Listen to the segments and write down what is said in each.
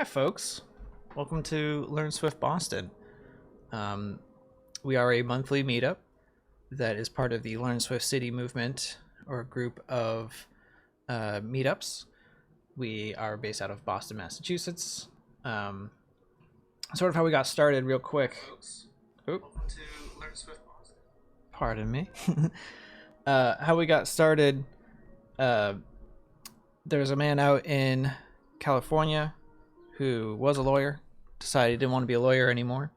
Hi, folks. Welcome to Learn Swift Boston. Um, we are a monthly meetup that is part of the Learn Swift City movement or group of meetups. We are based out of Boston, Massachusetts. Um, Sort of how we got started, real quick. Oop. Welcome to Learn Swift Boston. Pardon me. How we got started. Uh, there's a man out in California who was a lawyer, decided he didn't want to be a lawyer anymore.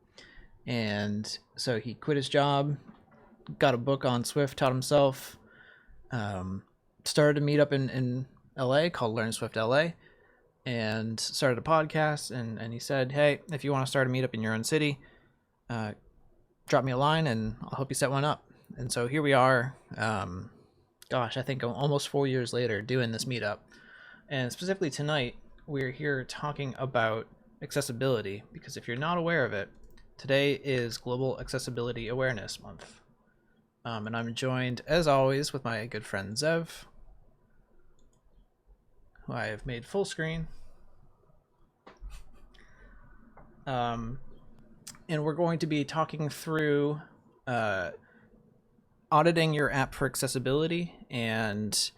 And so he quit his job, got a book on Swift, taught himself, started a meetup in LA called Learn Swift LA, and started a podcast. And he said, hey, if you want to start a meetup in your own city, drop me a line and I'll help you set one up. And so here we are, I think almost 4 years later doing this meetup. And specifically tonight, we're here talking about accessibility, because if you're not aware of it, today is Global Accessibility Awareness Month. And I'm joined, as always, with my good friend Zev, who I have made full screen. And we're going to be talking through auditing your app for accessibility and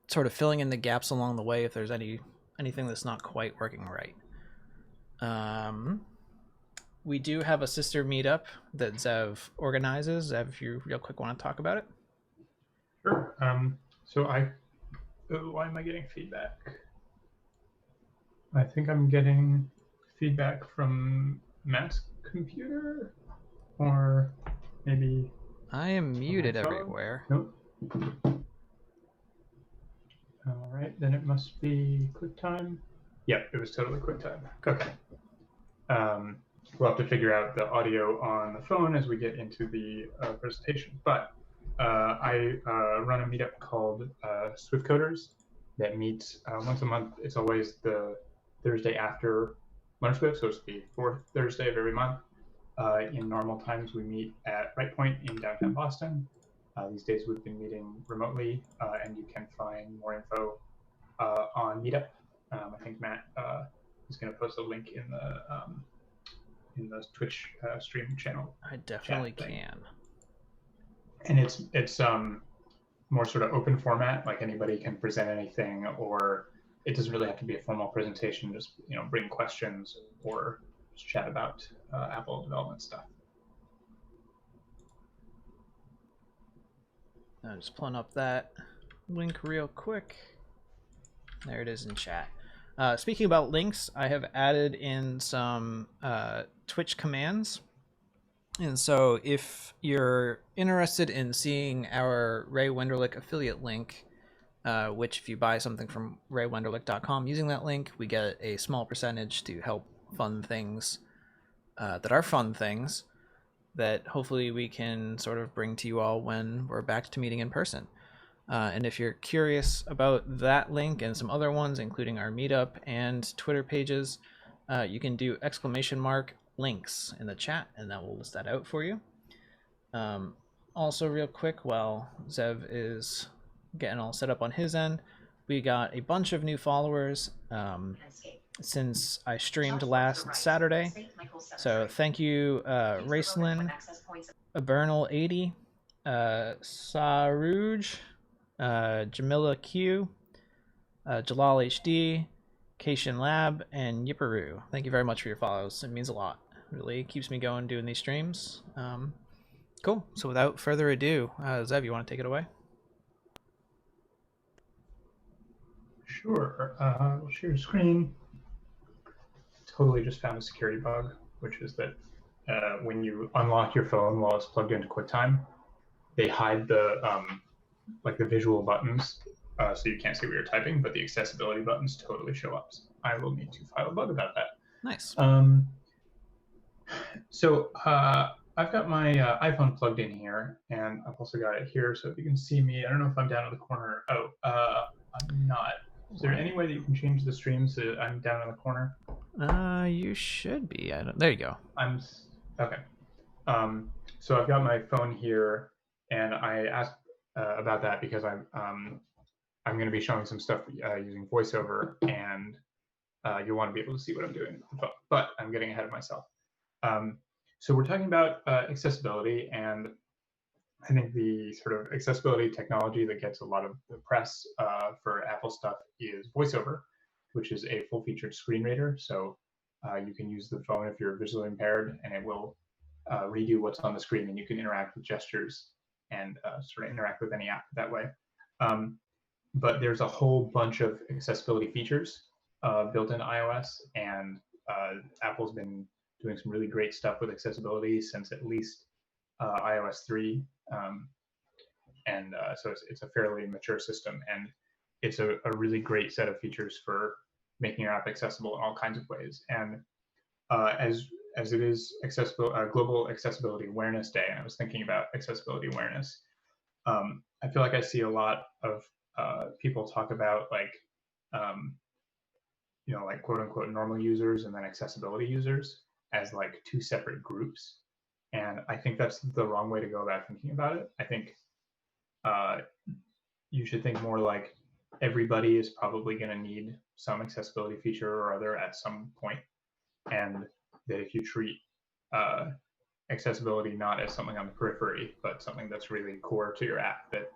sort of filling in the gaps along the way if there's anything that's not quite working right. We do have a sister meetup that Zev organizes. Zev, if you real quick want to talk about it. Sure. Why am I getting feedback? I think I'm getting feedback from Matt's computer, or maybe I am muted everywhere. Nope. All right, then it must be QuickTime. Yep, it was totally QuickTime. Okay. We'll have to figure out the audio on the phone as we get into the presentation. But I run a meetup called Swift Coders that meets once a month. It's always the Thursday after Learn Swift, so it's the fourth Thursday of every month. In normal times, we meet at Right Point in downtown Boston. These days, we've been meeting remotely, and you can find more info on Meetup. I think Matt is going to post a link in the Twitch stream channel. I definitely can. And it's more sort of open format, like anybody can present anything, or it doesn't really have to be a formal presentation. Just bring questions or just chat about Apple development stuff. I'm just pulling up that link real quick. There it is in chat. Speaking about links, I have added in some Twitch commands. And so if you're interested in seeing our Ray Wenderlich affiliate link, which if you buy something from raywenderlich.com using that link, we get a small percentage to help fund things that are fun things that hopefully we can sort of bring to you all when we're back to meeting in person. And if you're curious about that link and some other ones, including our meetup and Twitter pages, you can do !links in the chat, and that will list that out for you. Also, real quick, while Zev is getting all set up on his end, we got a bunch of new followers since I streamed last Saturday. So thank you, Racelyn, Bernal80, Saruj, Jamila Q, Jalal HD, Cation Lab, and Yipperu. Thank you very much for your follows. It means a lot. It really keeps me going doing these streams. Cool. So without further ado, Zev, you want to take it away? Sure. We'll share screen. Totally just found a security bug, which is that when you unlock your phone while it's plugged into QuickTime, they hide the the visual buttons, so you can't see what you're typing, but the accessibility buttons totally show up. So I will need to file a bug about that. Nice. So I've got my iPhone plugged in here, and I've also got it here, so if you can see me. I don't know if I'm down in the corner. Oh, I'm not. Is there any way that you can change the stream so I'm down in the corner? You should be. There you go. Okay. So I've got my phone here, and I asked about that because I'm going to be showing some stuff using VoiceOver, and you'll want to be able to see what I'm doing with the phone. But I'm getting ahead of myself. So we're talking about accessibility, and I think the sort of accessibility technology that gets a lot of the press for Apple stuff is VoiceOver, which is a full-featured screen reader. So you can use the phone if you're visually impaired, and it will redo what's on the screen, and you can interact with gestures and sort of interact with any app that way. But there's a whole bunch of accessibility features built in iOS, and Apple's been doing some really great stuff with accessibility since at least iOS 3. So it's a fairly mature system, and it's a really great set of features for making your app accessible in all kinds of ways. And as it is Global Accessibility Awareness Day, and I was thinking about accessibility awareness, I feel like I see a lot of people talk about like quote unquote normal users and then accessibility users as like two separate groups. And I think that's the wrong way to go about thinking about it. I think you should think more like everybody is probably going to need some accessibility feature or other at some point, and that if you treat accessibility not as something on the periphery, but something that's really core to your app, that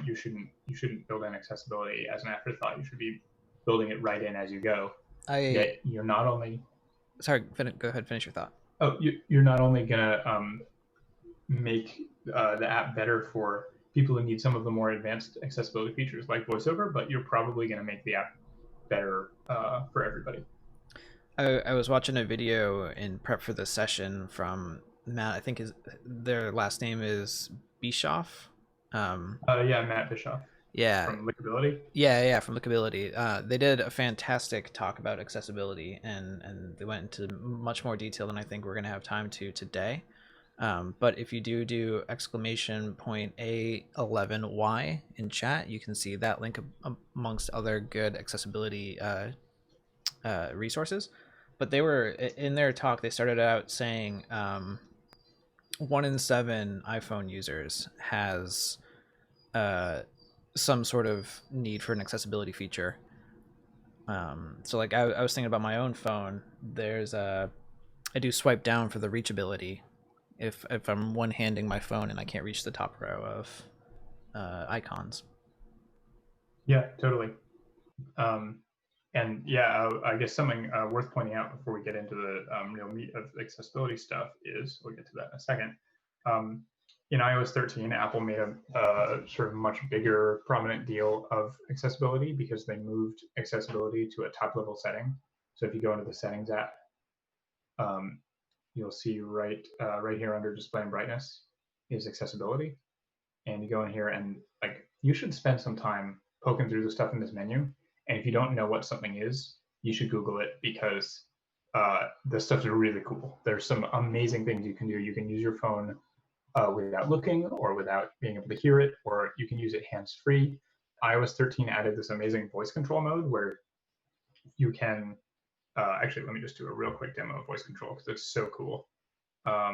you shouldn't build in accessibility as an afterthought. You should be building it right in as you go. That you're not only sorry, go ahead, finish your thought. You're not only gonna make the app better for people who need some of the more advanced accessibility features like VoiceOver, but you're probably going to make the app better for everybody. I was watching a video in prep for this session from Matt. I think their last name is Bischoff. Yeah, Matt Bischoff. Yeah. From Lickability. Yeah, from Lickability. They did a fantastic talk about accessibility, and they went into much more detail than I think we're going to have time to today. But if you do exclamation point A11Y in chat, you can see that link amongst other good accessibility resources. But they were in their talk. They started out saying 1 in 7 iPhone users has some sort of need for an accessibility feature. So like I was thinking about my own phone. I do swipe down for the reachability if I'm one-handing my phone and I can't reach the top row of icons. Yeah, totally. And yeah, I guess something worth pointing out before we get into the real meat of accessibility stuff is, we'll get to that in a second. In iOS 13, Apple made a sort of much bigger, prominent deal of accessibility because they moved accessibility to a top-level setting. So if you go into the Settings app, you'll see right here under Display and Brightness is accessibility. And you go in here and like you should spend some time poking through the stuff in this menu. And if you don't know what something is, you should Google it, because the stuff is really cool. There's some amazing things you can do. You can use your phone without looking or without being able to hear it, or you can use it hands-free. iOS 13 added this amazing voice control mode where you can, actually, let me just do a real quick demo of voice control because it's so cool. I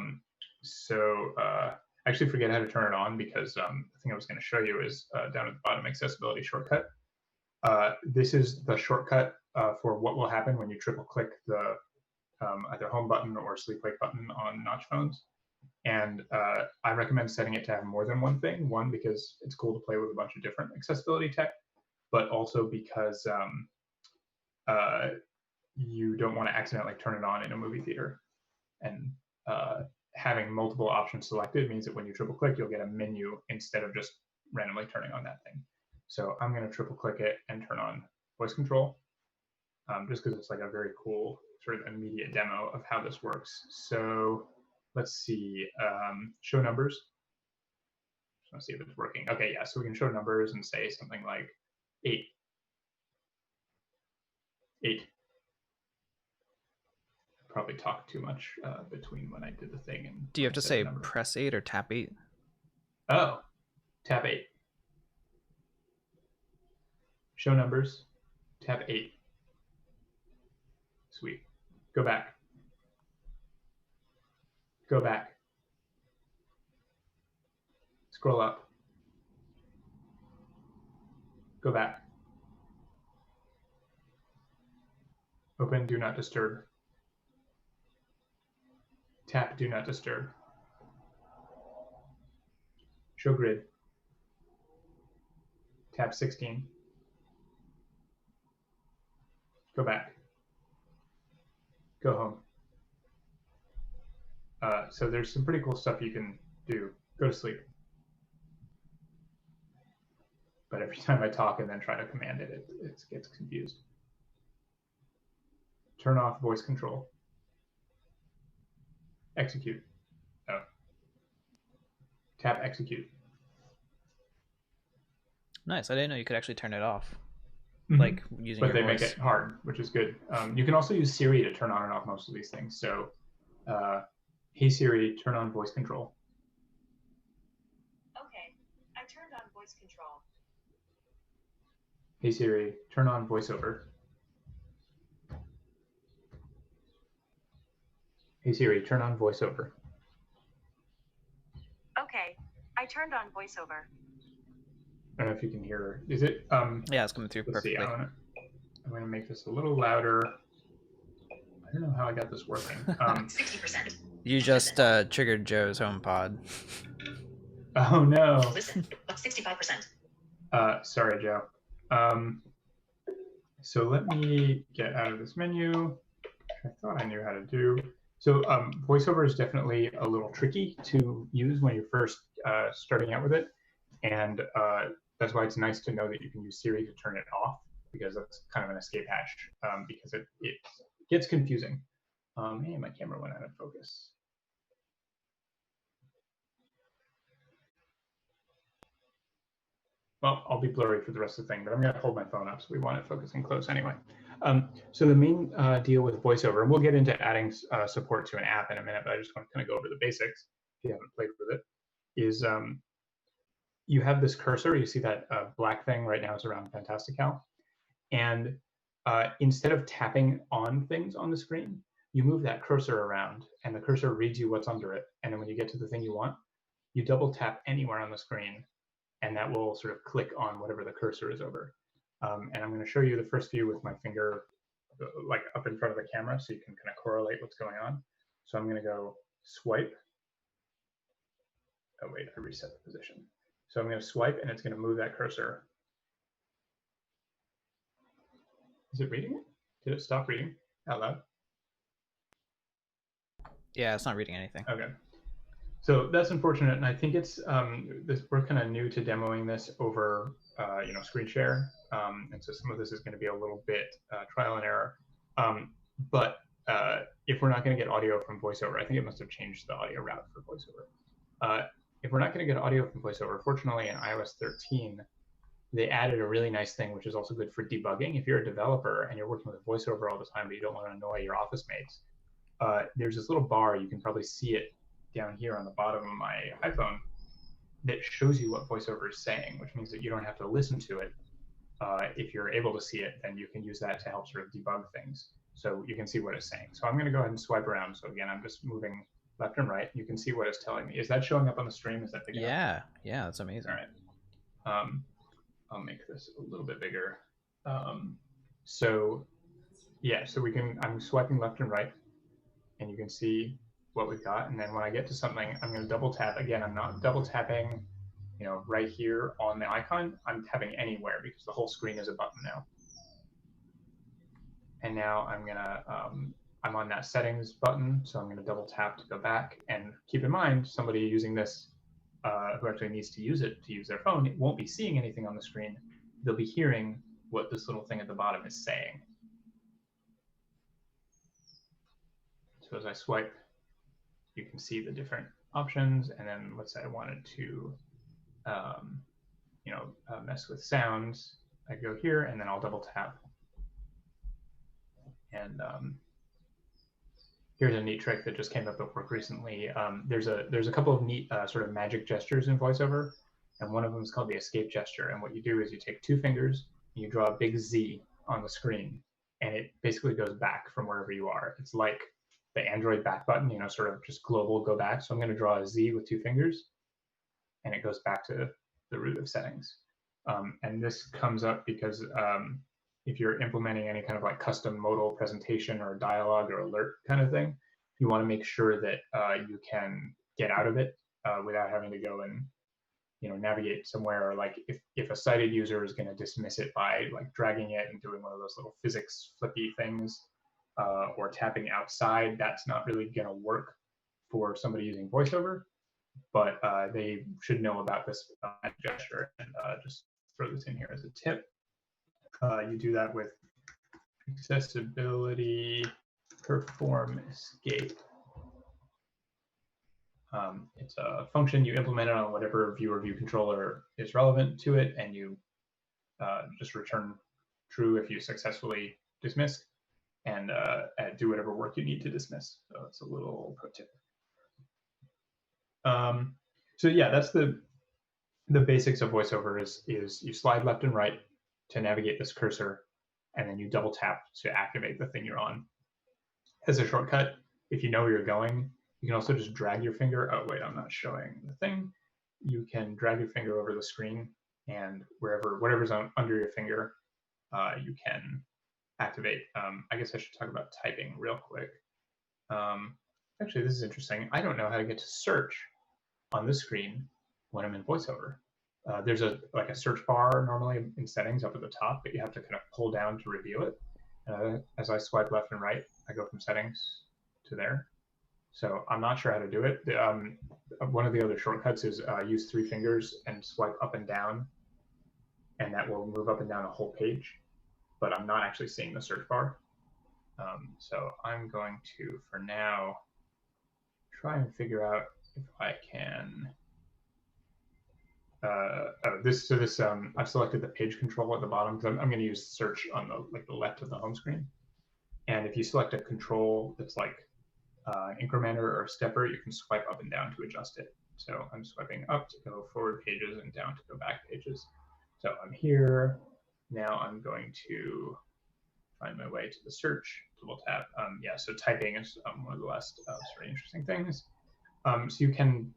actually forget how to turn it on, because the thing I was going to show you is down at the bottom, accessibility shortcut. This is the shortcut for what will happen when you triple click the either home button or sleep wake button on Notch phones. And I recommend setting it to have more than one thing. One, because it's cool to play with a bunch of different accessibility tech, but also because you don't want to accidentally turn it on in a movie theater. And having multiple options selected means that when you triple click, you'll get a menu instead of just randomly turning on that thing. So I'm going to triple click it and turn on voice control, just because it's like a very cool sort of immediate demo of how this works. So let's see, show numbers. Let's see if it's working. Okay, yeah, so we can show numbers and say something like 8. 8. Probably talked too much between when I did the thing. And do you have to say press 8 or tap 8? Oh, tap 8. Show numbers, tap 8. Sweet. Go back. Go back. Scroll up. Go back. Open do not disturb. Tap do not disturb. Show grid. Tap 16. Go back. Go home. So there's some pretty cool stuff you can do. Go to sleep. But every time I talk and then try to command it, it gets confused. Turn off voice control. Execute. Oh. Tap execute. Nice. I didn't know you could actually turn it off. Mm-hmm. Like using but your they voice. make it hard, which is good. You can also use Siri to turn on and off most of these things. So, hey Siri, turn on voice control. Okay, I turned on voice control. Hey Siri, turn on voiceover. Hey Siri, turn on voiceover. Okay, I turned on voiceover. I don't know if you can hear her. Is it? Yeah, it's coming through let's perfectly. See, I'm gonna make this a little louder. I don't know how I got this working. 60%. You just triggered Joe's HomePod. Oh no. Listen, 65%. Sorry, Joe. So let me get out of this menu. I thought I knew how to do. So VoiceOver is definitely a little tricky to use when you're first starting out with it. And that's why it's nice to know that you can use Siri to turn it off, because that's kind of an escape hatch, because it gets confusing. Hey, my camera went out of focus. Well, I'll be blurry for the rest of the thing, but I'm going to hold my phone up, so we want it focusing close anyway. So the main deal with VoiceOver, and we'll get into adding support to an app in a minute, but I just want to kind of go over the basics if you haven't played with it, is you have this cursor. You see that black thing right now is around Fantastical. And instead of tapping on things on the screen, you move that cursor around, and the cursor reads you what's under it. And then when you get to the thing you want, you double tap anywhere on the screen, and that will sort of click on whatever the cursor is over. And I'm going to show you the first view with my finger like up in front of the camera so you can kind of correlate what's going on. So I'm going to go swipe. Oh, wait, I reset the position. So I'm going to swipe, and it's going to move that cursor. Is it reading it? Did it stop reading out loud? Yeah, it's not reading anything. Okay. So that's unfortunate, and I think it's we're kind of new to demoing this over screen share, and so some of this is going to be a little bit trial and error. But if we're not going to get audio from VoiceOver, I think it must have changed the audio route for VoiceOver. If we're not going to get audio from VoiceOver, fortunately in iOS 13, they added a really nice thing, which is also good for debugging. If you're a developer and you're working with VoiceOver all the time, but you don't want to annoy your office mates, there's this little bar. You can probably see it down here on the bottom of my iPhone that shows you what VoiceOver is saying, which means that you don't have to listen to it. If you're able to see it, then you can use that to help sort of debug things. So you can see what it's saying. So I'm going to go ahead and swipe around. So again, I'm just moving left and right. You can see what it's telling me. Is that showing up on the stream? Is that big enough? Yeah, that's amazing. All right. I'll make this a little bit bigger. So yeah, so I'm swiping left and right, and you can see what we've got. And then when I get to something, I'm going to double tap. Again, I'm not double tapping, right here on the icon. I'm tapping anywhere because the whole screen is a button now. And now I'm on that settings button, so I'm going to double tap to go back. And keep in mind, somebody using this who actually needs to use it to use their phone, it won't be seeing anything on the screen. They'll be hearing what this little thing at the bottom is saying. So as I swipe, you can see the different options. And then let's say I wanted to, mess with sounds. I go here, and then I'll double tap. And here's a neat trick that just came up at work recently. There's a couple of neat sort of magic gestures in VoiceOver, and one of them is called the escape gesture. And what you do is you take two fingers, and you draw a big Z on the screen, and it basically goes back from wherever you are. It's like the Android back button, sort of just global go back. So I'm going to draw a Z with two fingers, and it goes back to the root of settings. And this comes up because if you're implementing any kind of like custom modal presentation or dialogue or alert kind of thing, you want to make sure that you can get out of it without having to go and navigate somewhere, or like if a sighted user is going to dismiss it by like dragging it and doing one of those little physics flippy things or tapping outside, that's not really going to work for somebody using VoiceOver, but they should know about this gesture, and just throw this in here as a tip. You do that with accessibility perform escape. It's a function you implement it on whatever view or view controller is relevant to it, and you just return true if you successfully dismiss, and do whatever work you need to dismiss. So it's a little pro tip. So yeah, that's the basics of VoiceOver is you slide left and right to navigate this cursor, and then you double tap to activate the thing you're on. As a shortcut, if you know where you're going, you can also just drag your finger. Oh wait, I'm not showing the thing. You can drag your finger over the screen, and whatever's under your finger, you can activate. I guess I should talk about typing real quick. Actually, this is interesting. I don't know how to get to search on this screen when I'm in VoiceOver. There's a search bar normally in settings up at the top, but you have to kind of pull down to reveal it. As I swipe left and right, I go from settings to there. So I'm not sure how to do it. One of the other shortcuts is use 3 fingers and swipe up and down, and that will move up and down a whole page. But I'm not actually seeing the search bar. So I'm going to, for now, try and figure out if I can. I've selected the page control at the bottom because I'm going to use search on the left of the home screen. And if you select a control that's like incrementer or stepper, you can swipe up and down to adjust it. So I'm swiping up to go forward pages and down to go back pages. So I'm here. Now I'm going to find my way to the search, double tap. Yeah, so typing is one of the last sort of interesting things. So you can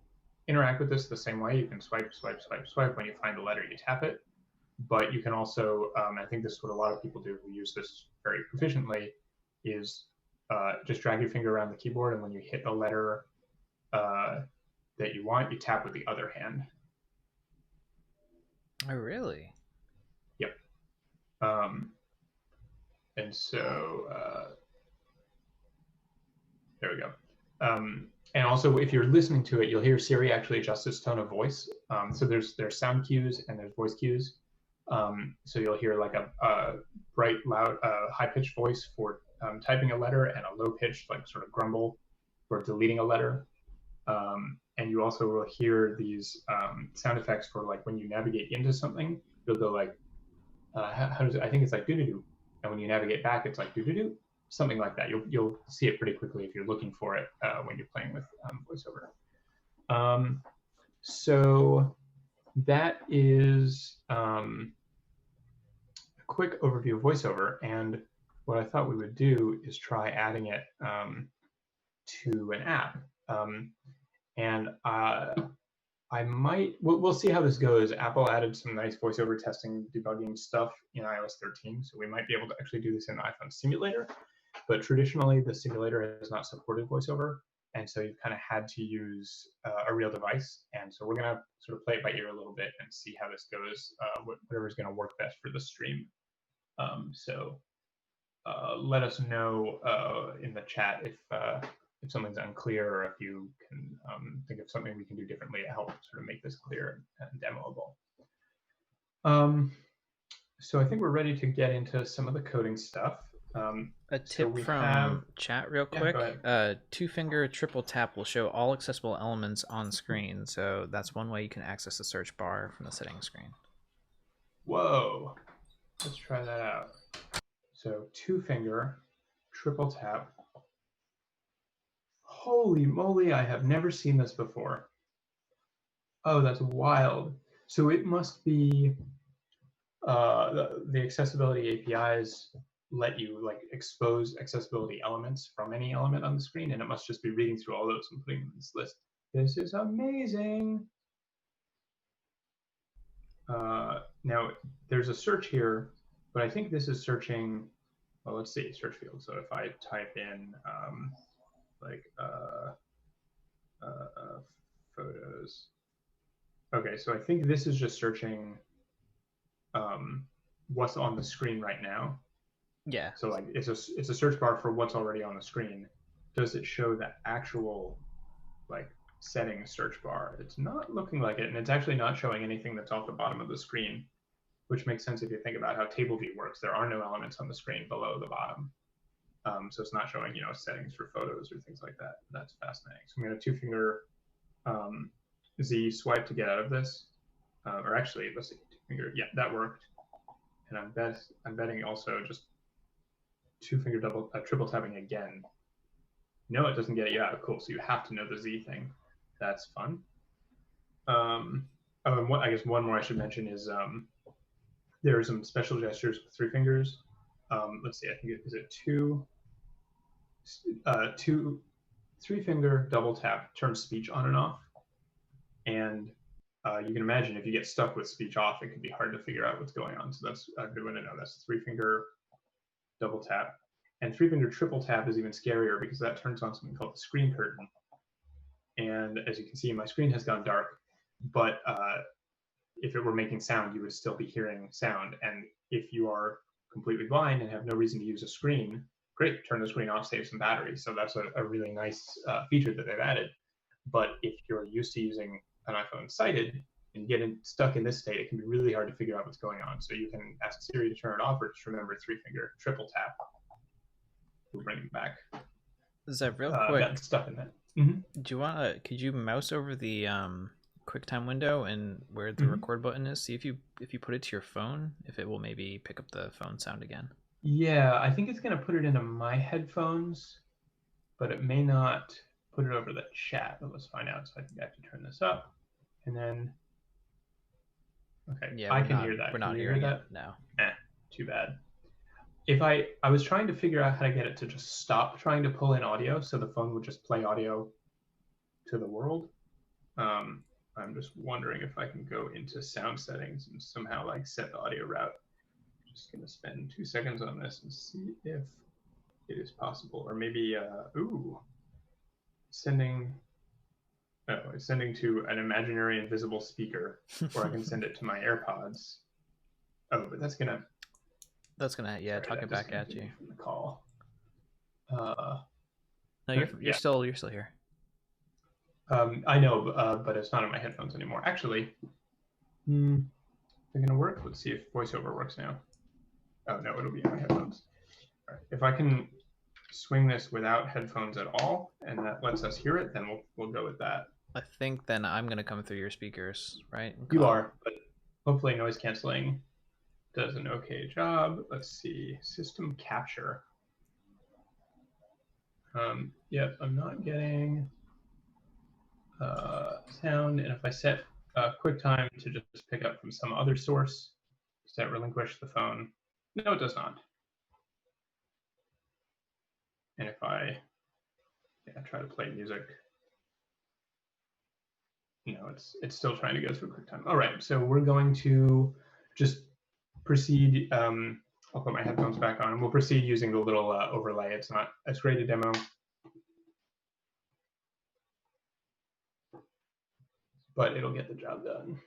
interact with this the same way. You can swipe, swipe, swipe, swipe. When you find the letter, you tap it. But you can also, I think this is what a lot of people do who use this very proficiently, is just drag your finger around the keyboard, and when you hit the letter that you want, you tap with the other hand. Oh, really? Yep. And so there we go. And also, if you're listening to it, you'll hear Siri actually adjust its tone of voice. So there's sound cues and there's voice cues. So you'll hear like a bright, loud, high-pitched voice for typing a letter, and a low-pitched, like sort of grumble for deleting a letter. And you also will hear these sound effects for like when you navigate into something, you'll go like, how does it? I think it's like doo-doo-doo. And when you navigate back, it's like doo-doo-doo. Something like that. You'll see it pretty quickly if you're looking for it when you're playing with VoiceOver. So that is a quick overview of VoiceOver, and what I thought we would do is try adding it to an app. And we'll see how this goes. Apple added some nice VoiceOver testing, debugging stuff in iOS 13, so we might be able to actually do this in the iPhone simulator. But traditionally, the simulator has not supported VoiceOver, and so you've kind of had to use a real device. And so we're going to sort of play it by ear a little bit and see how this goes, whatever is going to work best for the stream. So let us know in the chat if something's unclear, or if you can think of something we can do differently to help sort of make this clear and demoable. So I think we're ready to get into some of the coding stuff. A tip from chat real quick. 2-finger triple tap will show all accessible elements on screen. So that's one way you can access the search bar from the settings screen. Whoa. Let's try that out. So 2-finger triple tap. Holy moly, I have never seen this before. Oh, that's wild. So it must be the accessibility APIs let you like expose accessibility elements from any element on the screen, and it must just be reading through all those and putting them in this list. This is amazing. Now there's a search here, but I think this is searching. Well, let's see, search field. So if I type in like photos. Okay, so I think this is just searching what's on the screen right now. Yeah. So like it's a search bar for what's already on the screen. Does it show the actual like settings search bar? It's not looking like it, and it's actually not showing anything that's off the bottom of the screen, which makes sense if you think about how table view works. There are no elements on the screen below the bottom. So it's not showing, settings for photos or things like that. That's fascinating. So I'm going to 2-finger Z swipe to get out of this. Or actually, let's see, 2-finger. Yeah, that worked. And I'm betting also just 2-finger triple tapping again. No, it doesn't get you out. Cool. So you have to know the Z thing. That's fun. And I guess one more I should mention is there are some special gestures with 3 fingers. Let's see, I think is it 3-finger double tap turns speech on and off. And you can imagine if you get stuck with speech off, it can be hard to figure out what's going on. So that's a good one to know. That's 3-finger double tap. And 3-finger triple tap is even scarier because that turns on something called the screen curtain. And as you can see, my screen has gone dark, but if it were making sound, you would still be hearing sound. And if you are completely blind and have no reason to use a screen, great, turn the screen off, save some battery. So that's a really nice feature that they've added. But if you're used to using an iPhone sighted and you get stuck in this state, it can be really hard to figure out what's going on. So you can ask Siri to turn it off, or just remember 3-finger triple tap. We'll bring it back. Zev, real quick, got stuck in that. do you want could you mouse over the QuickTime window and where the record button is? See if you put it to your phone, if it will maybe pick up the phone sound again. Yeah, I think it's going to put it into my headphones, but it may not put it over the chat. But let's find out. So I think I have to turn this up, and then okay, Yeah, I can hear that. We're not Can you hearing hear it. that? No. Too bad. If I was trying to figure out how to get it to just stop trying to pull in audio, so the phone would just play audio to the world. I'm just wondering if I can go into sound settings and somehow like set the audio route. Just gonna spend 2 seconds on this and see if it is possible, or maybe sending to an imaginary invisible speaker, or I can send it to my AirPods. Oh, but that's gonna talk it back at you. From the call. No, you're still here. I know, but it's not in my headphones anymore. Actually, they're gonna work. Let's see if VoiceOver works now. Oh no, it'll be in my headphones. All right. If I can swing this without headphones at all, and that lets us hear it, then we'll go with that. I think then I'm gonna come through your speakers, right? You are, but hopefully noise canceling does an okay job. Let's see, system capture. Yeah, I'm not getting sound, and if I set QuickTime to just pick up from some other source, does that relinquish the phone? No, it does not. And if I try to play music, it's still trying to go through QuickTime. All right, so we're going to just proceed. I'll put my headphones back on, and we'll proceed using the little overlay. It's not as great a demo, but it'll get the job done.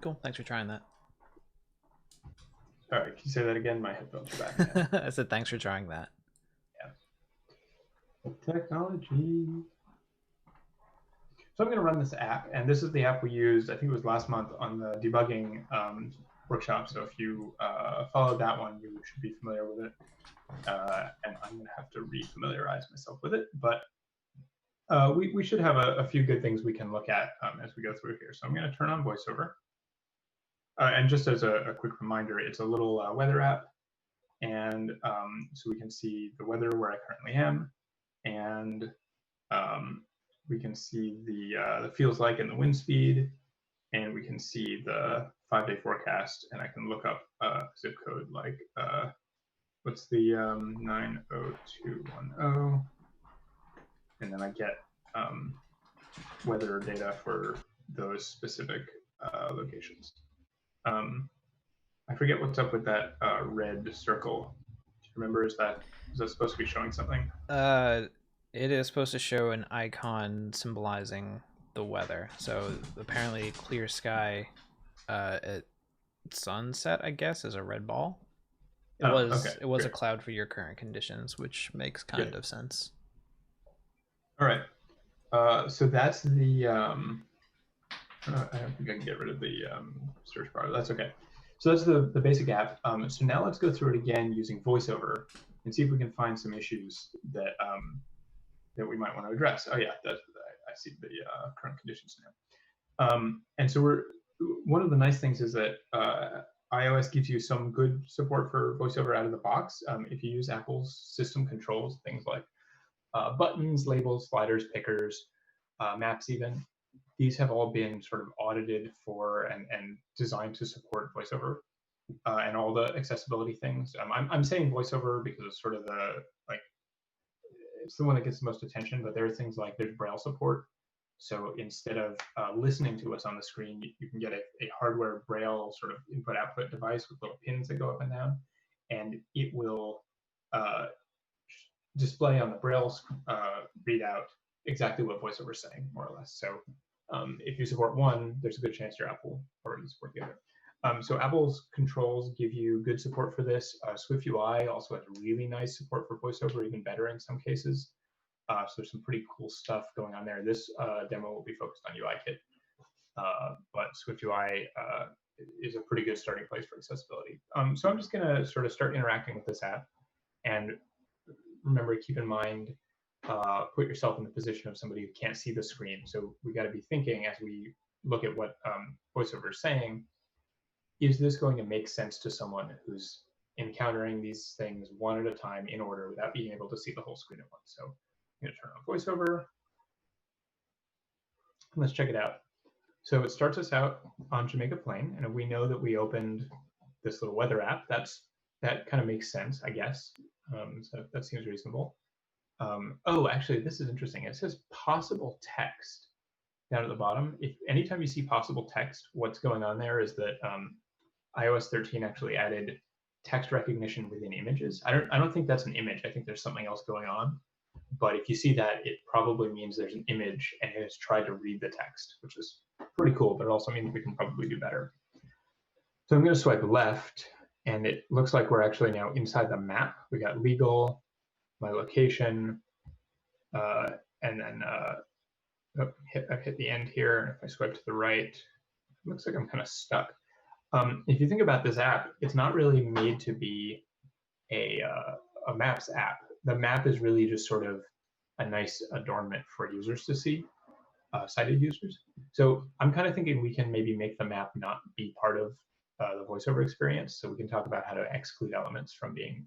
Cool. Thanks for trying that. All right, can you say that again? My headphones are back. I said thanks for trying that. Yeah. Technology. So I'm going to run this app, and this is the app we used, I think it was last month, on the debugging workshop. So if you followed that one, you should be familiar with it. And I'm going to have to re-familiarize myself with it. But we should have a few good things we can look at as we go through here. So I'm going to turn on VoiceOver. And just as a quick reminder, it's a little weather app. And so we can see the weather where I currently am. And we can see the feels like and the wind speed. And we can see the 5-day forecast. And I can look up zip code like, what's the 90210? And then I get weather data for those specific locations. I forget what's up with that red circle. Do you remember? Is that supposed to be showing something? It is supposed to show an icon symbolizing the weather. So apparently, clear sky at sunset, I guess, is a red ball. It Oh, was okay, it was a great. cloud for your current conditions, which makes kind of sense. All right. So that's the. I don't think I can get rid of the search bar. That's okay. So that's the basic app. So now let's go through it again using VoiceOver and see if we can find some issues that that we might want to address. Oh yeah, I see the current conditions now. And so one of the nice things is that iOS gives you some good support for VoiceOver out of the box. If you use Apple's system controls, things like buttons, labels, sliders, pickers, maps even, these have all been sort of audited for and designed to support VoiceOver and all the accessibility things. I'm saying VoiceOver because it's sort of it's the one that gets the most attention, but there are things like there's Braille support. So instead of listening to us on the screen, you can get a hardware Braille sort of input-output device with little pins that go up and down, and it will display on the Braille readout exactly what VoiceOver is saying, more or less. So if you support one, there's a good chance your app will already support the other. So Apple's controls give you good support for this. SwiftUI also has really nice support for VoiceOver, even better in some cases. So there's some pretty cool stuff going on there. This demo will be focused on UIKit, but SwiftUI is a pretty good starting place for accessibility. So I'm just going to sort of start interacting with this app, and remember, keep in mind, put yourself in the position of somebody who can't see the screen. So we got to be thinking as we look at what VoiceOver is saying, is this going to make sense to someone who's encountering these things one at a time in order without being able to see the whole screen at once? So I'm going to turn on VoiceOver. Let's check it out. So it starts us out on Jamaica Plain, and we know that we opened this little weather app. That kind of makes sense, I guess. So that seems reasonable. Oh, actually, this is interesting. It says possible text down at the bottom. If anytime you see possible text, what's going on there is that iOS 13 actually added text recognition within images. I don't think that's an image. I think there's something else going on. But if you see that, it probably means there's an image and it has tried to read the text, which is pretty cool, but it also means we can probably do better. So I'm going to swipe left, and it looks like we're actually now inside the map. We got legal, my location, and then I've hit the end here. And if I swipe to the right, it looks like I'm kind of stuck. If you think about this app, it's not really made to be a Maps app. The map is really just sort of a nice adornment for users to see, sighted users. So I'm kind of thinking we can maybe make the map not be part of the VoiceOver experience. So we can talk about how to exclude elements from being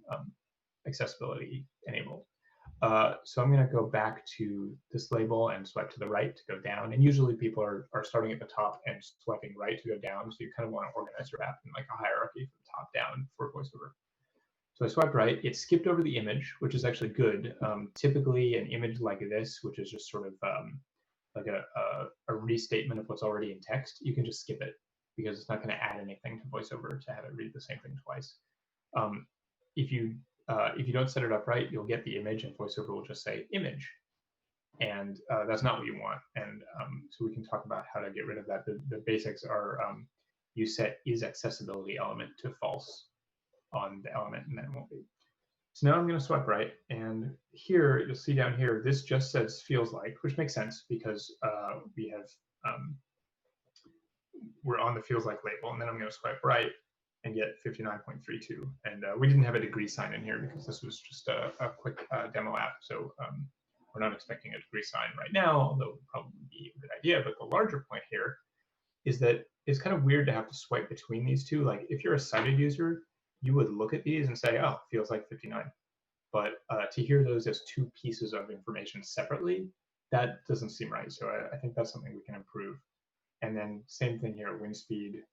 accessibility enabled. So I'm going to go back to this label and swipe to the right to go down. And usually people are starting at the top and swiping right to go down. So you kind of want to organize your app in like a hierarchy from top down for VoiceOver. So I swiped right. It skipped over the image, which is actually good. Typically, an image like this, which is just sort of like a restatement of what's already in text, you can just skip it because it's not going to add anything to VoiceOver to have it read the same thing twice. If you don't set it up right, you'll get the image and VoiceOver will just say image. And that's not what you want. And so we can talk about how to get rid of that. The basics are you set is accessibility element to false on the element, and then it won't be. So now I'm going to swipe right, and here you'll see down here, this just says feels like, which makes sense because we have we're on the feels like label, and then I'm going to swipe right and get 59.32. And we didn't have a degree sign in here because this was just a quick demo app, so we're not expecting a degree sign right now, although it would probably be a good idea. But the larger point here is that it's kind of weird to have to swipe between these two. Like if you're a sighted user, you would look at these and say, oh, feels like 59. But to hear those as two pieces of information separately, that doesn't seem right. So I think that's something we can improve. And then same thing here, wind speed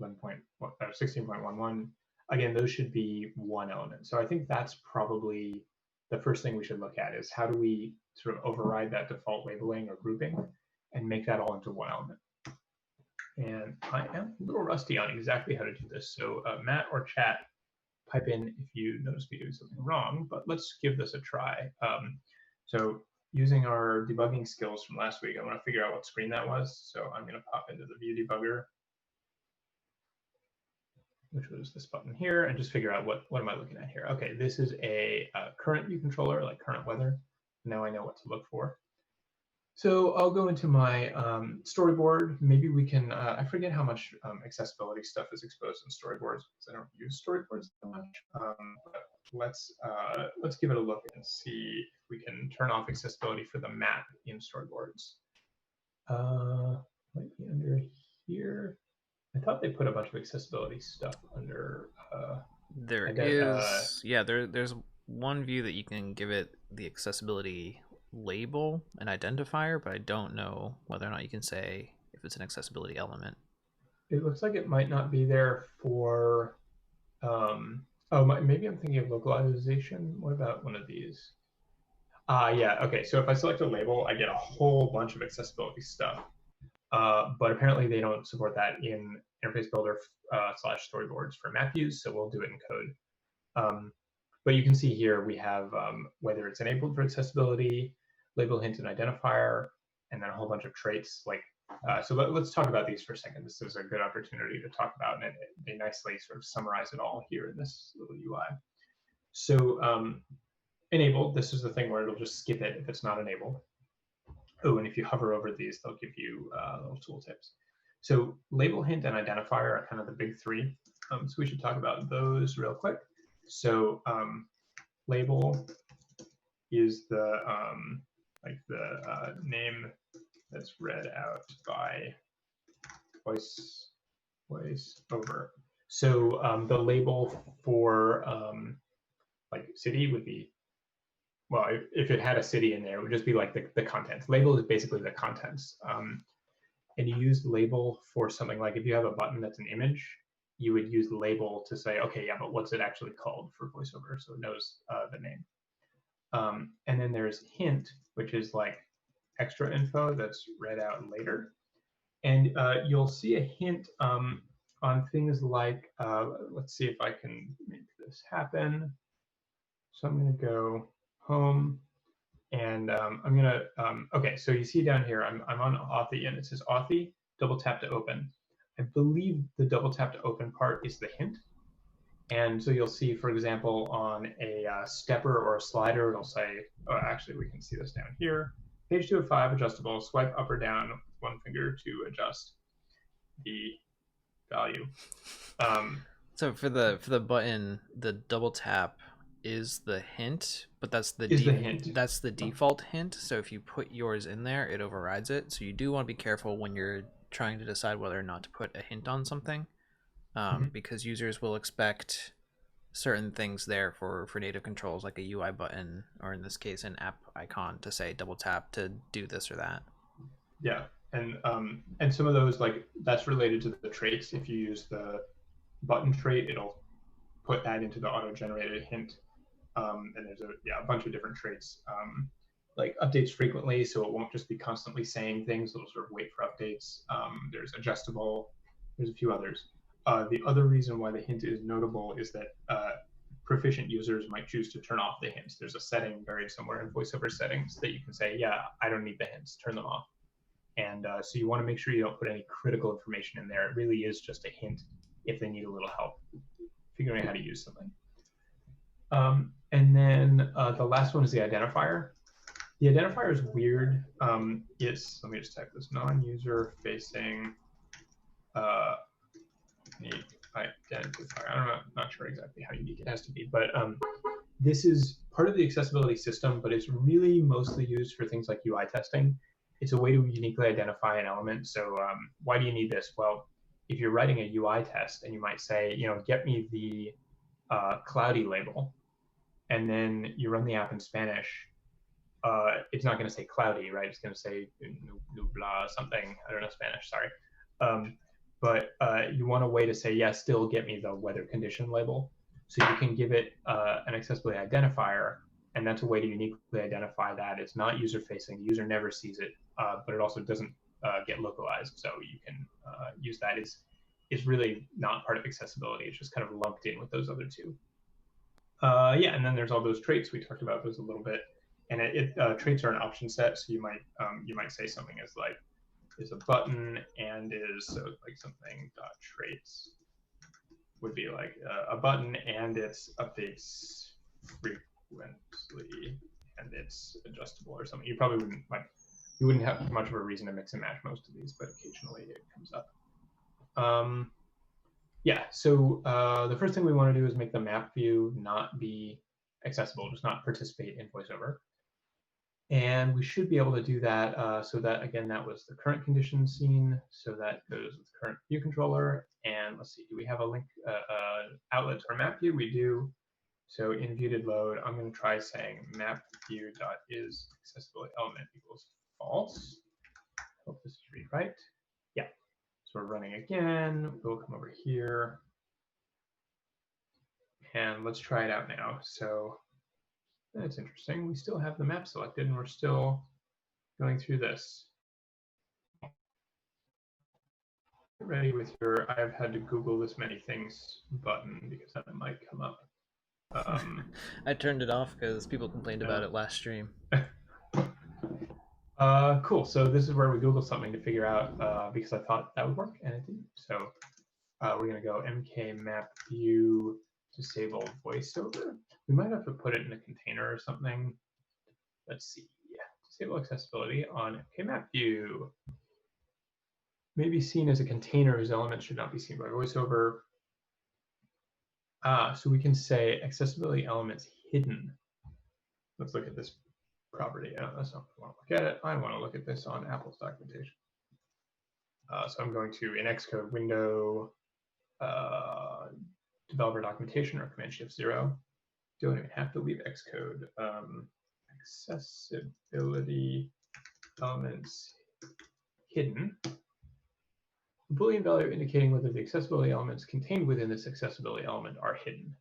16.11. Again, those should be one element. So I think that's probably the first thing we should look at is how do we sort of override that default labeling or grouping and make that all into one element. And I am a little rusty on exactly how to do this. So Matt or chat, pipe in if you notice me doing something wrong, but let's give this a try. So using our debugging skills from last week, I want to figure out what screen that was. So I'm going to pop into the view debugger, which was this button here, and just figure out what am I looking at here. Okay, this is a current view controller, like current weather. Now I know what to look for. So I'll go into my storyboard. Maybe we can, I forget how much accessibility stuff is exposed in storyboards because I don't use storyboards that much. But let's give it a look and see if we can turn off accessibility for the map in storyboards. Might be under here. I thought they put a bunch of accessibility stuff under. There's one view that you can give it the accessibility label and identifier, but I don't know whether or not you can say if it's an accessibility element. It looks like it might not be there for. Maybe I'm thinking of localization. What about one of these? Yeah. Okay. So if I select a label, I get a whole bunch of accessibility stuff. But apparently they don't support that in Interface Builder / storyboards for map views, so we'll do it in code. But you can see here we have whether it's enabled for accessibility, label, hint, and identifier, and then a whole bunch of traits. So let's talk about these for a second. This is a good opportunity to talk about, and they nicely sort of summarize it all here in this little UI. So enabled, this is the thing where it'll just skip it if it's not enabled. Oh, and if you hover over these, they'll give you little tooltips. So label, hint, and identifier are kind of the big three. So we should talk about those real quick. So label is the name that's read out by voice over. So the label for like city would be, well, if it had a city in there, it would just be like the contents. Label is basically the contents. And you use label for something like if you have a button that's an image, you would use label to say, okay, yeah, but what's it actually called for VoiceOver? So it knows the name. And then there's hint, which is like extra info that's read out later. And you'll see a hint on things like, let's see if I can make this happen. So I'm going to go home, and I'm going to, okay, so you see down here, I'm on Authy, and it says Authy, double tap to open. I believe the double tap to open part is the hint. And so you'll see, for example, on a stepper or a slider, it'll say, oh, actually, we can see this down here. Page 2 of 5, adjustable, swipe up or down with one finger to adjust the value. So for the button, the double tap is the hint, but that's the hint. That's the default hint. So if you put yours in there, it overrides it. So you do want to be careful when you're trying to decide whether or not to put a hint on something, because users will expect certain things there for native controls, like a UI button, or in this case, an app icon to say double tap to do this or that. Yeah, and some of those, like, that's related to the traits. If you use the button trait, it'll put that into the auto-generated hint. And there's a bunch of different traits, like updates frequently, so it won't just be constantly saying things. It'll sort of wait for updates. There's adjustable. There's a few others. The other reason why the hint is notable is that proficient users might choose to turn off the hints. There's a setting buried somewhere in VoiceOver settings that you can say, yeah, I don't need the hints, turn them off. And so you want to make sure you don't put any critical information in there. It really is just a hint if they need a little help figuring out how to use something. And then the last one is the identifier. The identifier is weird. Let me just type this, non-user facing identifier. I'm not sure exactly how unique it has to be, but this is part of the accessibility system, but it's really mostly used for things like UI testing. It's a way to uniquely identify an element. So why do you need this? Well, if you're writing a UI test and you might say, get me the cloudy label, and then you run the app in Spanish, it's not going to say cloudy, right? It's going to say nubla something. I don't know Spanish, sorry. But you want a way to say, yeah, still get me the weather condition label. So you can give it an accessibility identifier, and that's a way to uniquely identify that. It's not user-facing. The user never sees it, but it also doesn't get localized, so you can use that. Is really not part of accessibility. It's just kind of lumped in with those other two. Yeah, and then there's all those traits. We talked about those a little bit. And traits are an option set, so you might say something as like is a button and is so like something dot traits would be like a button and its updates frequently and it's adjustable or something. You probably wouldn't have much of a reason to mix and match most of these, but occasionally it comes up. Yeah, so the first thing we want to do is make the map view not be accessible, just not participate in VoiceOver. And we should be able to do that so that, again, that was the current condition scene. So that goes with current view controller. And let's see, do we have a link outlet to our map view? We do. So in view.load, I'm going to try saying map view.is accessibility element equals false. Hope this is read right. Yeah. So we're running again. We'll come over here. And let's try it out now. So that's interesting. We still have the map selected and we're still going through this. Get ready with your I've had to Google this many things button because that might come up. I turned it off because people complained about it last stream. Cool. So this is where we Google something to figure out because I thought that would work and it didn't. So we're going to go mk map view disable voiceover. We might have to put it in a container or something. Let's see. Yeah. Disable accessibility on mk map view. Maybe seen as a container whose elements should not be seen by VoiceOver. So we can say accessibility elements hidden. Let's look at this property. That's not what I want to look at it. I want to look at this on Apple's documentation. So I'm going to, in Xcode window, developer documentation or Command-Shift-0. Don't even have to leave Xcode. Accessibility elements hidden. A Boolean value indicating whether the accessibility elements contained within this accessibility element are hidden.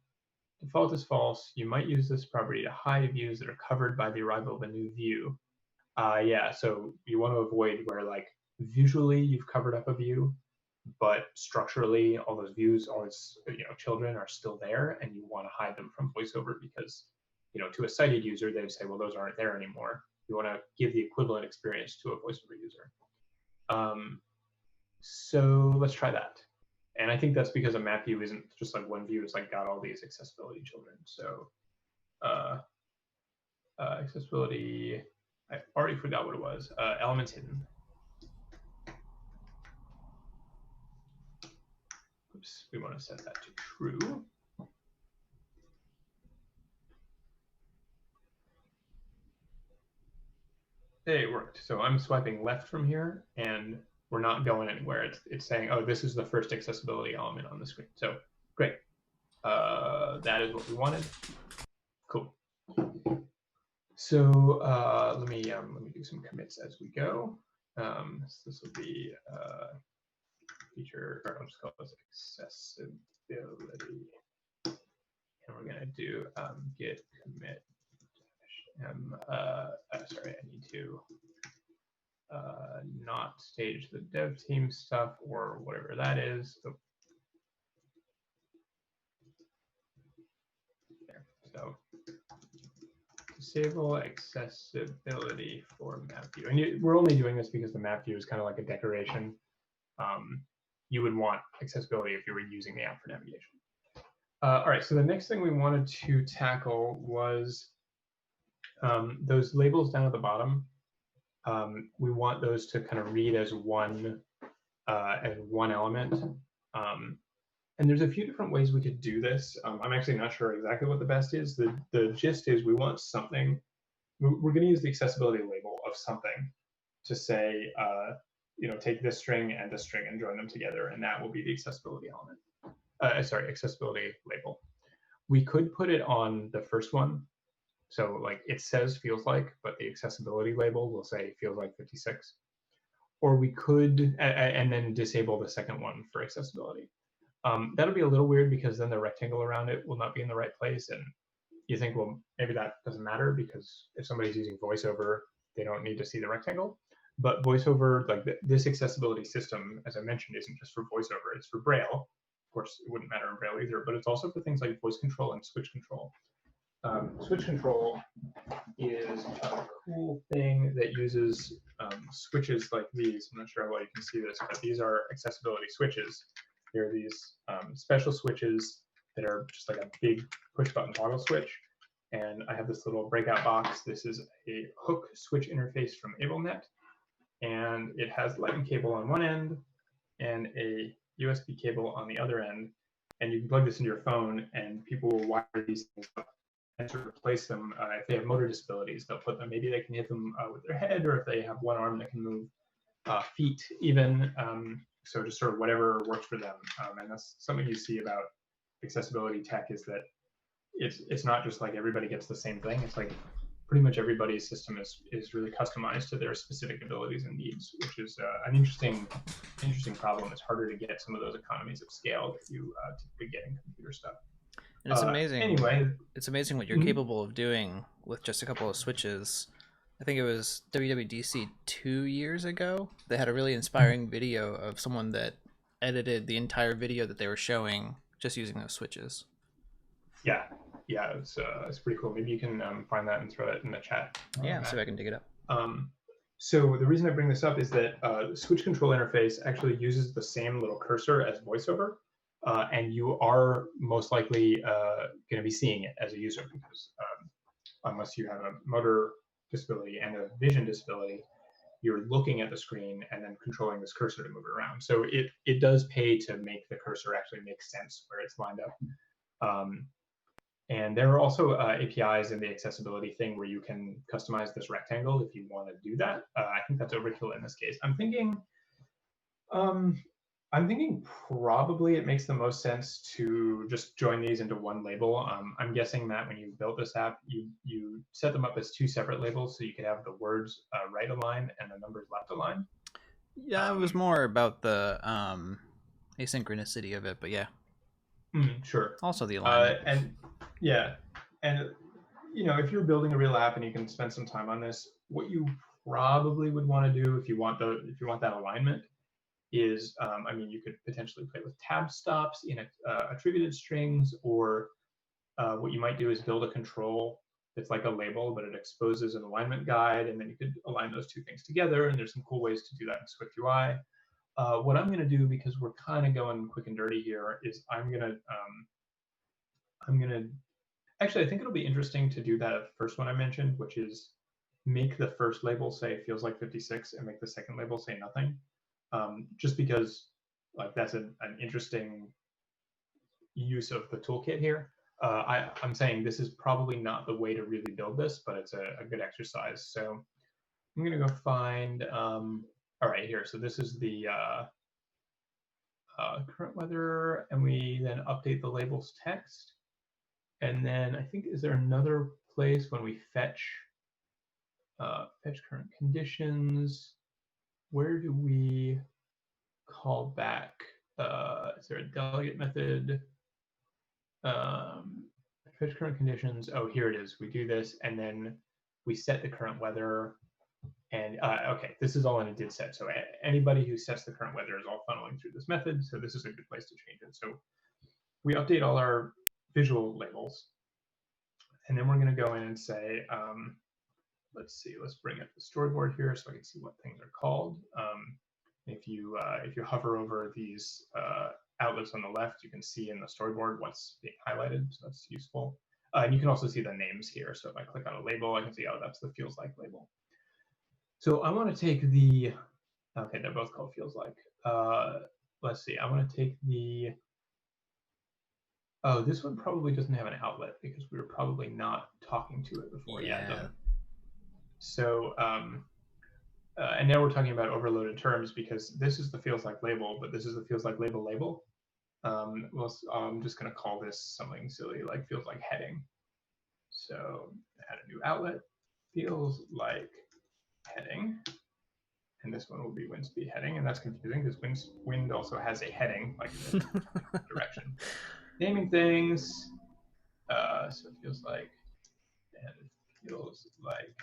Default is false. You might use this property to hide views that are covered by the arrival of a new view. Yeah, so you want to avoid where like visually you've covered up a view, but structurally all those views, all its children are still there, and you want to hide them from VoiceOver because to a sighted user they would say, well, those aren't there anymore. You want to give the equivalent experience to a VoiceOver user. So let's try that. And I think that's because a map view isn't just like one view, it's like got all these accessibility children. So accessibility, I already forgot what it was. Elements hidden. Oops, we want to set that to true. Hey, it worked. So I'm swiping left from here and we're not going anywhere. It's saying, oh, this is the first accessibility element on the screen. So great. That is what we wanted. Cool. So let me do some commits as we go. So this will be feature, or I'll just call this accessibility. And we're gonna do git commit. Sorry, I need to not stage the dev team stuff or whatever that is. Oh. There. So disable accessibility for map view. And we're only doing this because the map view is kind of like a decoration. You would want accessibility if you were using the app for navigation. All right, so the next thing we wanted to tackle was those labels down at the bottom. We want those to kind of read as one element. And there's a few different ways we could do this. I'm actually not sure exactly what the best is. The gist is we want something. We're going to use the accessibility label of something to say, take this string and this string and join them together, and that will be the accessibility element. Accessibility label. We could put it on the first one. So like it says feels like, but the accessibility label will say feels like 56. Or we could, and then disable the second one for accessibility. That'll be a little weird because then the rectangle around it will not be in the right place. And you think, well, maybe that doesn't matter because if somebody's using VoiceOver, they don't need to see the rectangle. But VoiceOver, like this accessibility system, as I mentioned, isn't just for VoiceOver, it's for Braille. Of course, it wouldn't matter in Braille either, but it's also for things like voice control and switch control. Switch control is a cool thing that uses switches like these. I'm not sure how well you can see this, but these are accessibility switches. They're these special switches that are just like a big push button toggle switch. And I have this little breakout box. This is a hook switch interface from AbleNet. And it has lightning cable on one end and a USB cable on the other end. And you can plug this into your phone, and people will wire these things up and sort of place them. If they have motor disabilities, they'll put them, maybe they can hit them with their head, or if they have one arm that can move, feet even. So just sort of whatever works for them. And that's something you see about accessibility tech, is that it's not just like everybody gets the same thing. It's like pretty much everybody's system is really customized to their specific abilities and needs, which is an interesting problem. It's harder to get some of those economies of scale that you typically get in computer stuff. And it's amazing. Anyway, it's amazing what you're capable of doing with just a couple of switches. I think it was WWDC 2 years ago. They had a really inspiring video of someone that edited the entire video that they were showing just using those switches. Yeah, it's pretty cool. Maybe you can find that and throw it in the chat. Yeah, see if I can dig it up. So the reason I bring this up is that the switch control interface actually uses the same little cursor as VoiceOver, and you are most likely going to be seeing it as a user, because unless you have a motor disability and a vision disability, you're looking at the screen and then controlling this cursor to move it around. So it does pay to make the cursor actually make sense where it's lined up. And there are also APIs in the accessibility thing where you can customize this rectangle if you want to do that. I think that's overkill in this case. I'm thinking probably it makes the most sense to just join these into one label. I'm guessing, Matt, when you built this app, you set them up as two separate labels, so you could have the words right aligned and the numbers left aligned. Yeah, it was more about the asynchronicity of it, but yeah. Sure. Also the alignment. And if you're building a real app and you can spend some time on this, what you probably would want to do if you want that alignment is, you could potentially play with tab stops in attributed strings, or what you might do is build a control that's like a label, but it exposes an alignment guide, and then you could align those two things together. And there's some cool ways to do that in SwiftUI. What I'm going to do, because we're kind of going quick and dirty here, is I'm going to actually, I think it'll be interesting to do that first one I mentioned, which is make the first label say feels like 56 and make the second label say nothing. Just because that's an interesting use of the toolkit here. I'm saying this is probably not the way to really build this, but it's a good exercise. So I'm going to go find, all right, here. So this is the current weather, and we then update the labels text. And then I think, is there another place when we fetch current conditions? Where do we call back? Is there a delegate method? Fetch current conditions. Oh, here it is. We do this, and then we set the current weather. And okay, this is all in a did set. So anybody who sets the current weather is all funneling through this method. So this is a good place to change it. So we update all our visual labels, and then we're going to go in and say, let's see, let's bring up the storyboard here so I can see what things are called. If you hover over these outlets on the left, you can see in the storyboard what's being highlighted, so that's useful. And you can also see the names here. So if I click on a label, I can see, oh, that's the feels like label. So I want to take the, okay, they're both called feels like. Let's see, I want to take the, oh, this one probably doesn't have an outlet because we were probably not talking to it before. Yeah, it doesn't. So, and now we're talking about overloaded terms because this is the feels like label, but this is the feels like label. Well, I'm just going to call this something silly like feels like heading. So add a new outlet, feels like heading. And this one will be wind speed heading, and that's confusing because wind also has a heading, like the direction. Naming things, so it feels like, and it feels like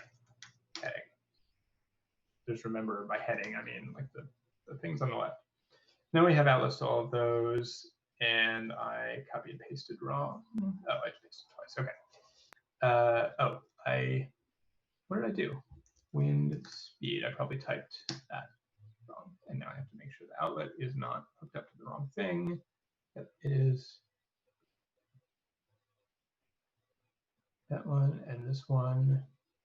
heading. just remember by heading, I mean like the things on the left. Then we have outlets to all of those, and I copy and pasted wrong. Oh, I pasted twice. Okay. What did I do? Wind speed. I probably typed that wrong, and now I have to make sure the outlet is not hooked up to the wrong thing. Yep, it is. That one and this one.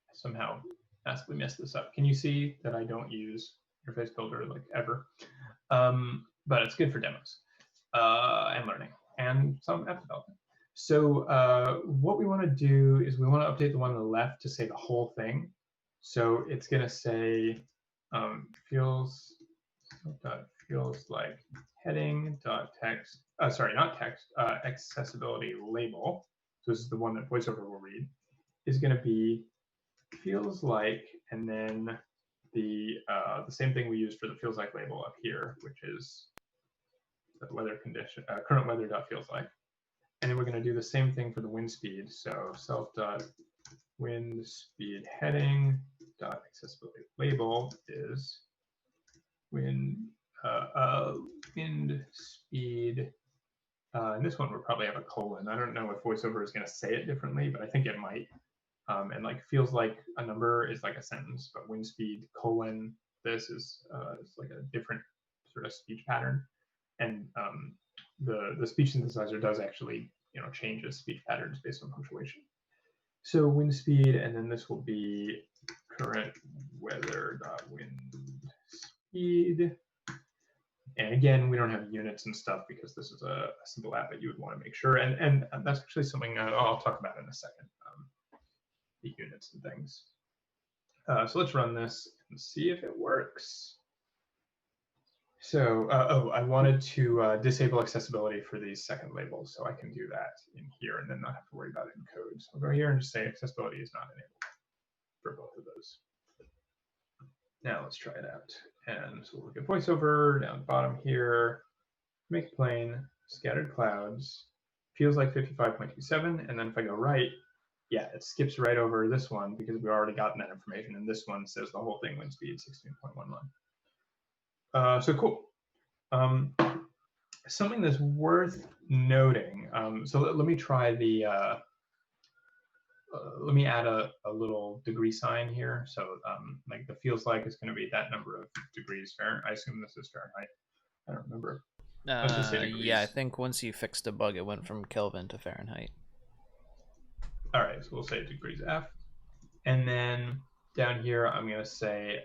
I somehow massively messed this up. Can you see that I don't use Interface Builder like ever? But it's good for demos and learning and some app development. So what we want to do is we want to update the one on the left to say the whole thing. So it's going to say feels like heading dot text. Sorry, not text. Accessibility label. So this is the one that VoiceOver will read. Is going to be feels like, and then the same thing we used for the feels like label up here, which is the weather condition, current weather dot feels like. And then we're going to do the same thing for the wind speed. So self dot wind speed heading dot accessibility label is wind speed. And this one will probably have a colon. I don't know if VoiceOver is going to say it differently, but I think it might. And like feels like a number is like a sentence, but wind speed colon this is like a different sort of speech pattern. And the speech synthesizer does actually changes speech patterns based on punctuation. So wind speed, and then this will be current weather dot wind speed. And again, we don't have units and stuff because this is a simple app that you would want to make sure. And that's actually something I'll talk about in a second, the units and things. So let's run this and see if it works. So, I wanted to disable accessibility for these second labels, so I can do that in here and then not have to worry about it in code. So I'll go here and just say accessibility is not enabled for both of those. Now let's try it out. And so we'll look at VoiceOver down the bottom here, make it plain, scattered clouds, feels like 55.27. And then if I go right, yeah, it skips right over this one because we've already gotten that information. And this one says the whole thing, wind speed 16.11. So cool. Something that's worth noting. So let me try the, let me add a little degree sign here. So like the feels like is going to be that number of degrees Fahrenheit. I assume this is Fahrenheit. I don't remember. Let's just say degrees. Yeah, I think once you fixed a bug, it went from Kelvin to Fahrenheit. All right, so we'll say degrees F. And then down here, I'm going to say,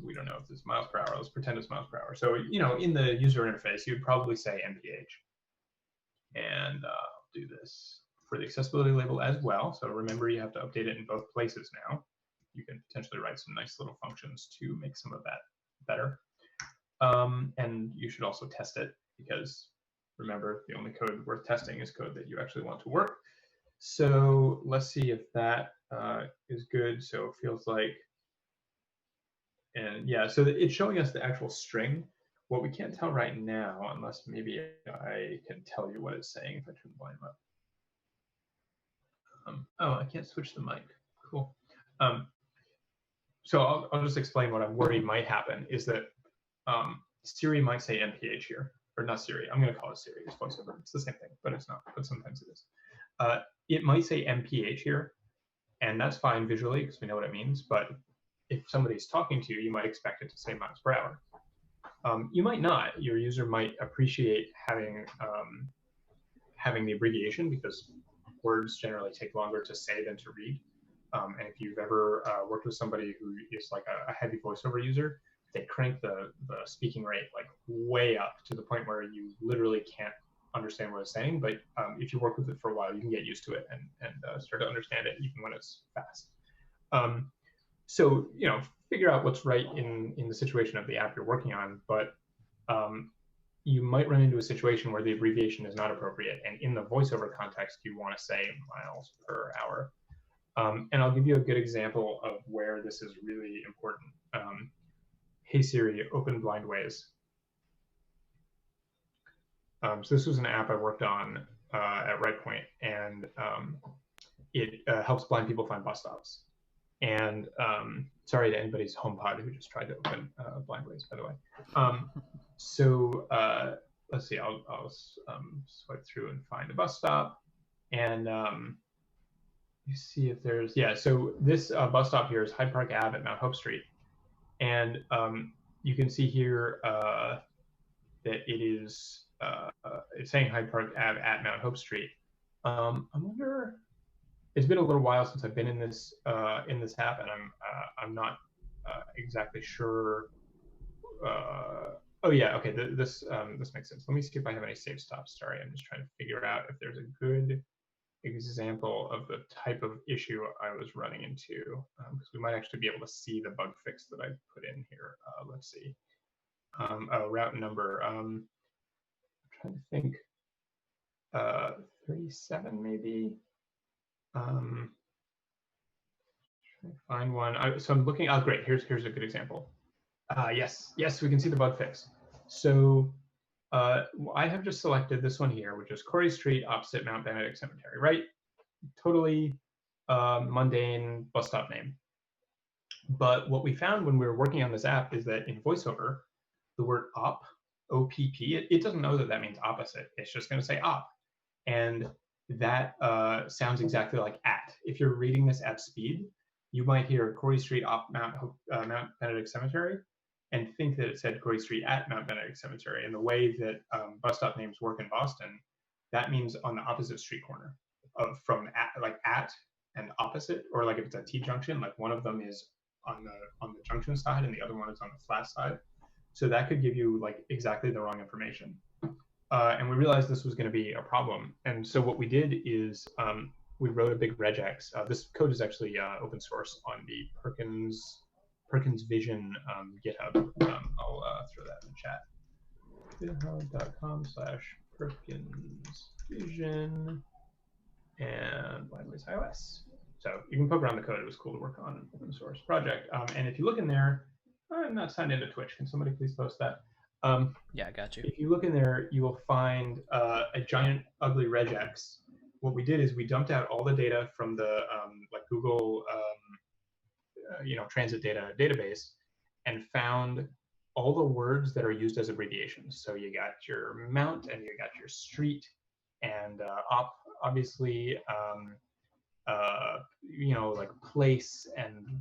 we don't know if this is miles per hour. Let's pretend it's miles per hour. So, in the user interface, you'd probably say MPH. And do this for the accessibility label as well. So remember, you have to update it in both places now. You can potentially write some nice little functions to make some of that better. And you should also test it because remember, the only code worth testing is code that you actually want to work. So let's see if that is good. So it feels like, and yeah, so it's showing us the actual string. What we can't tell right now, unless maybe I can tell you what it's saying if I turn the volume up. Oh, I can't switch the mic. Cool. So I'll just explain what I'm worried might happen is that Siri might say MPH here, or not Siri. I'm going to call it Siri. It's VoiceOver. It's the same thing, but it's not. But sometimes it is. It might say MPH here, and that's fine visually because we know what it means. But if somebody's talking to you, you might expect it to say miles per hour. You might not. Your user might appreciate having the abbreviation because words generally take longer to say than to read. And if you've ever worked with somebody who is like a heavy VoiceOver user, they crank the speaking rate like way up to the point where you literally can't understand what it's saying. But if you work with it for a while, you can get used to it and start to understand it even when it's fast. So, figure out what's right in the situation of the app you're working on, but you might run into a situation where the abbreviation is not appropriate. And in the VoiceOver context, you want to say miles per hour. And I'll give you a good example of where this is really important. Hey Siri, open Blindways. So this was an app I worked on at Rightpoint, and it helps blind people find bus stops. And sorry to anybody's HomePod who just tried to open Blindways, by the way. So let's see, I'll swipe through and find a bus stop. And you see if there's, yeah, so this bus stop here is Hyde Park Ave at Mount Hope Street. And you can see here that it is, it's saying Hyde Park Ave at Mount Hope Street. I wonder, it's been a little while since I've been in this app, and I'm not exactly sure. Oh yeah, okay. This makes sense. Let me see if I have any save stops. Sorry, I'm just trying to figure out if there's a good example of the type of issue I was running into, because we might actually be able to see the bug fix that I put in here. Let's see. Oh, route number. I'm trying to think. 37 maybe. Trying to find one. So I'm looking. Oh, great. Here's a good example. Yes, we can see the bug fix. So I have just selected this one here, which is Corey Street opposite Mount Benedict Cemetery, right? Totally mundane bus stop name. But what we found when we were working on this app is that in VoiceOver, the word op, O-P-P, it doesn't know that that means opposite. It's just going to say op. And that sounds exactly like at. If you're reading this at speed, you might hear Corey Street op Mount Benedict Cemetery and think that it said Corey Street at Mount Benedict Cemetery. And the way that bus stop names work in Boston, that means on the opposite street corner from at and opposite, or like if it's a T-junction, like one of them is on the junction side and the other one is on the flat side. So that could give you like exactly the wrong information. And we realized this was going to be a problem. And so what we did is we wrote a big regex. This code is actually open source on the Perkins Vision GitHub. I'll throw that in the chat. github.com/Perkins Vision and Blindways iOS. So you can poke around the code. It was cool to work on an open source project. And if you look in there, I'm not signed into Twitch. Can somebody please post that? Yeah, I got you. If you look in there, you will find a giant ugly regex. What we did is we dumped out all the data from the like Google transit data database and found all the words that are used as abbreviations. So you got your mount and you got your street and op, obviously, like place and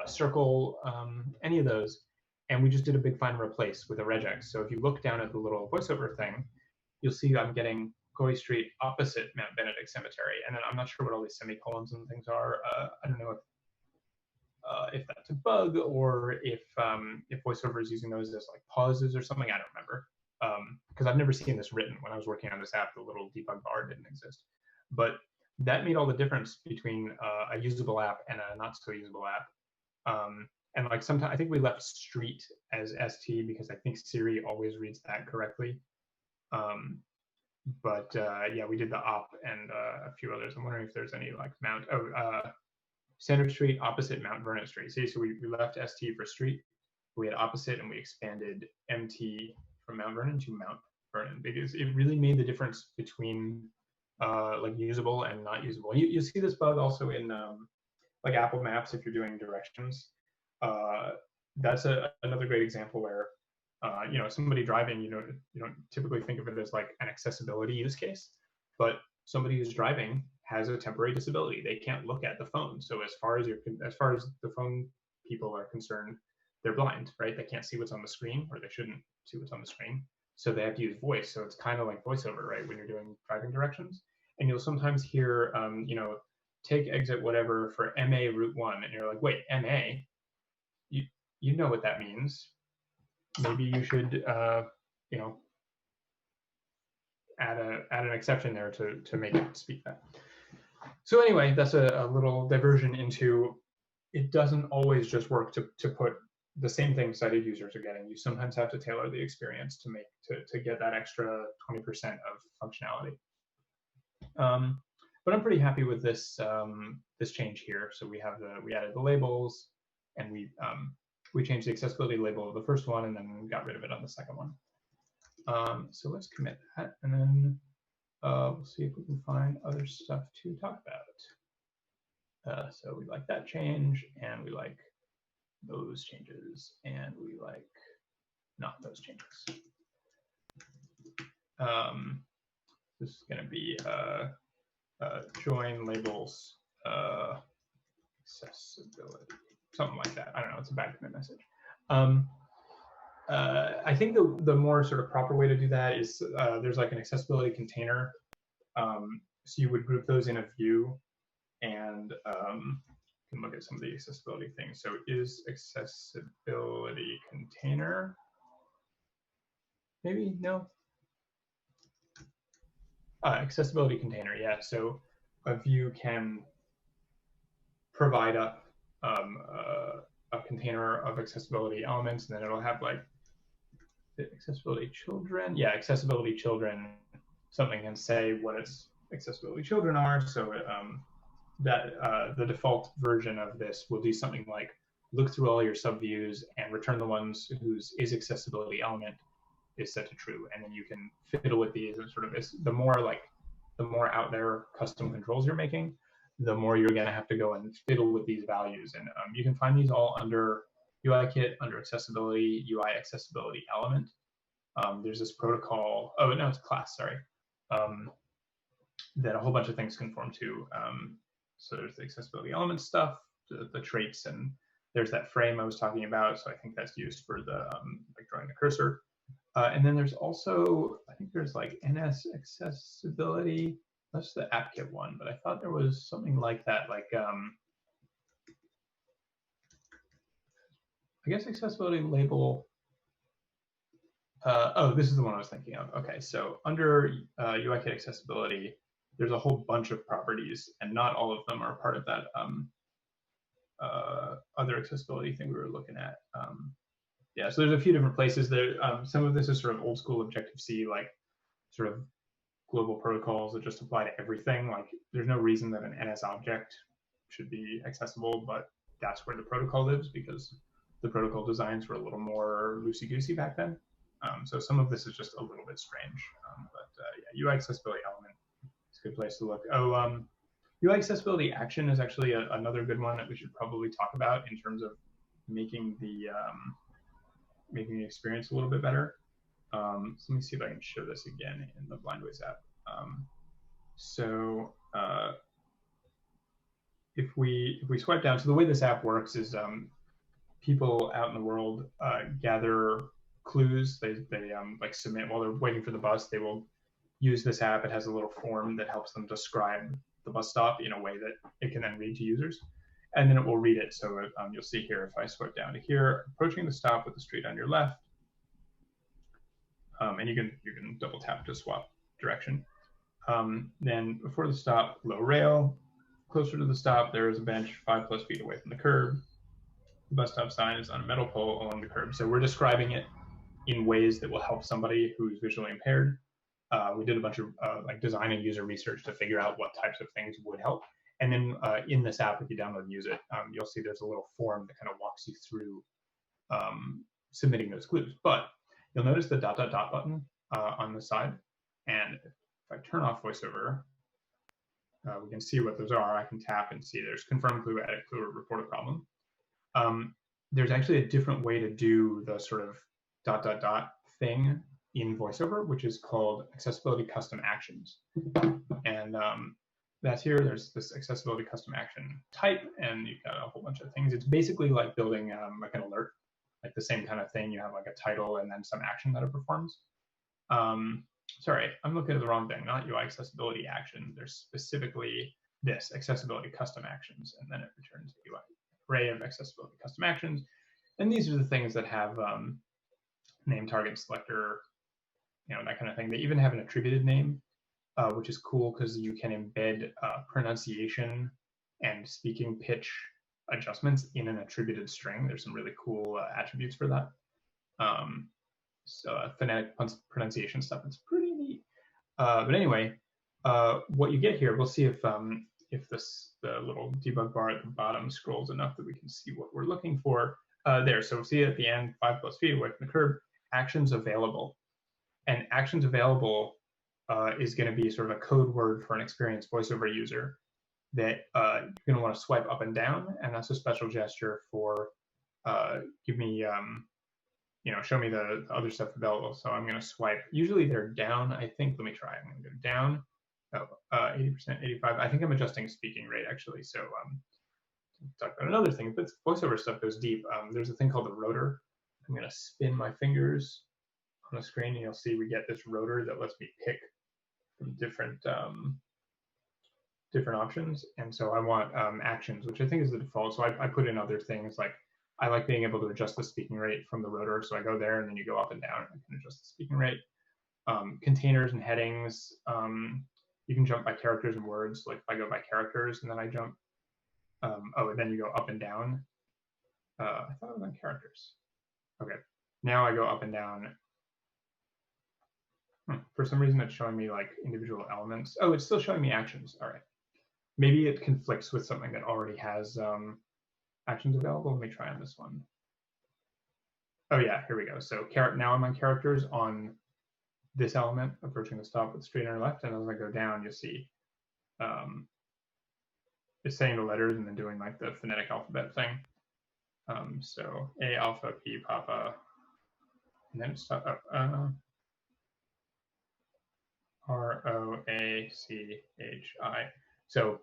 circle, any of those. And we just did a big find and replace with a regex. So if you look down at the little VoiceOver thing, you'll see I'm getting Corey Street opposite Mount Benedict Cemetery. And then I'm not sure what all these semicolons and things are. I don't know if that's a bug or if VoiceOver is using those as like pauses or something. I don't remember, because I've never seen this written. When I was working on this app, the little debug bar didn't exist. But that made all the difference between a usable app and a not so usable app. And like sometimes I think we left street as ST because I think Siri always reads that correctly. But yeah, we did the op and a few others. I'm wondering if there's any like Mount Center Street opposite Mount Vernon Street. See, so we left ST for street. We had opposite and we expanded MT from Mount Vernon to Mount Vernon because it really made the difference between like usable and not usable. You see this bug also in like Apple Maps if you're doing directions. That's another great example where somebody driving, you don't typically think of it as like an accessibility use case, but somebody who's driving has a temporary disability. They can't look at the phone. So as far as the phone people are concerned, they're blind, right? They can't see what's on the screen, or they shouldn't see what's on the screen. So they have to use voice. So it's kind of like VoiceOver, right? When you're doing driving directions, and you'll sometimes hear, take exit whatever for MA Route 1, and you're like, wait, MA? You know what that means. Maybe you should, add an exception there to make it speak that. So anyway, that's a little diversion into, it doesn't always just work to put the same thing sighted users are getting. You sometimes have to tailor the experience to get that extra 20% of functionality. But I'm pretty happy with this this change here. So we added the labels, and we changed the accessibility label of the first one and then got rid of it on the second one. So let's commit that, and then we'll see if we can find other stuff to talk So we like that change, and we like those changes, and we like not those changes. This is going to be join labels accessibility, something like that. I don't know. It's a bad commit message. I think the more sort of proper way to do that is there's like an accessibility container. So you would group those in a view, and you can look at some of the accessibility things. So is accessibility container? Maybe no. Accessibility container, yeah. So a view can provide up a container of accessibility elements, and then it'll have like accessibility children. Yeah, accessibility children. Something can say what its accessibility children are. So the default version of this will do something like look through all your subviews and return the ones whose is accessibility element is set to true, and then you can fiddle with these and sort of the more out there custom controls you're making, the more you're going to have to go and fiddle with these values. And you can find these all under UIKit, under accessibility, UI accessibility element. There's this protocol, oh no, it's class, sorry, that a whole bunch of things conform to. So there's the accessibility element stuff, the traits, and there's that frame I was talking about. So I think that's used for the like drawing the cursor. And then there's also, I think there's like NS accessibility. That's the AppKit one, but I thought there was something like that, like I guess accessibility label. Oh, this is the one I was thinking of. Okay, so under UIKit accessibility, there's a whole bunch of properties, and not all of them are part of that other accessibility thing we were looking at. Yeah, so there's a few different places there. Some of this is sort of old school Objective-C, like sort of global protocols that just apply to everything. Like there's no reason that an NS object should be accessible, but that's where the protocol lives because the protocol designs were a little more loosey-goosey back then. So some of this is just a little bit strange, but yeah, UI accessibility element is a good place to look. Oh, UI accessibility action is actually another good one that we should probably talk about in terms of making the experience a little bit better. So let me see if I can show this again in the Blindways app. So if we swipe down, so the way this app works is people out in the world gather clues. They like submit while they're waiting for the bus. They will use this app. It has a little form that helps them describe the bus stop in a way that it can then read to users. And then it will read it. So you'll see here, if I swipe down to here, approaching the stop with the street on your left, and you can double tap to swap direction. Then before the stop, low rail. Closer to the stop, there is a bench 5+ feet away from the curb. The bus stop sign is on a metal pole along the curb. So we're describing it in ways that will help somebody who's visually impaired. We did a bunch of like design and user research to figure out what types of things would help. And then in this app, if you download and use it, you'll see there's a little form that kind of walks you through submitting those clues. But you'll notice the ... button on the side. And if I turn off VoiceOver, we can see what those are. I can tap and see there's confirm clue, edit clue, or report a problem. There's actually a different way to do the sort of ... thing in VoiceOver, which is called accessibility custom actions. And that's here. There's this accessibility custom action type, and you've got a whole bunch of things. It's basically like building like an alert, like the same kind of thing. You have like a title and then some action that it performs. Sorry, I'm looking at the wrong thing, not UI accessibility action. There's specifically this accessibility custom actions, and then it returns a UI array of accessibility custom actions. And these are the things that have name, target, selector, that kind of thing. They even have an attributed name, which is cool because you can embed pronunciation and speaking pitch adjustments in an attributed string. There's some really cool attributes for that. So phonetic pronunciation stuff, it's pretty neat. But anyway, what you get here, we'll see if the little debug bar at the bottom scrolls enough that we can see what we're looking for there. So we'll see at the end, 5+ feet away from the curb, actions available. And actions available is going to be sort of a code word for an experienced VoiceOver user. that you're going to want to swipe up and down, and that's a special gesture for give me show me the other stuff available. So I'm going to swipe. Usually they're down. I think. Let me try. I'm going to go down. 80%, 85. I think I'm adjusting speaking rate actually. So talk about another thing. But voiceover stuff goes deep. There's a thing called the rotor. I'm going to spin my fingers on the screen, and you'll see we get this rotor that lets me pick from different options. And so I want actions, which I think is the default. So I put in other things like I like being able to adjust the speaking rate from the rotor. So I go there, and then you go up and down, and I can adjust the speaking rate. Containers and headings. You can jump by characters and words. Like if I go by characters and then I jump. And then you go up and down. I thought it was on characters. Okay, now I go up and down. For some reason, it's showing me like individual elements. Oh, it's still showing me actions. All right. Maybe it conflicts with something that already has actions available. Let me try on this one. Oh yeah, here we go. So now I'm on characters on this element, approaching the stop with straight or left, and as I go down, you'll see it's saying the letters and then doing like the phonetic alphabet thing. So A, alpha, P, papa, and then it's R-O-A-C-H-I. So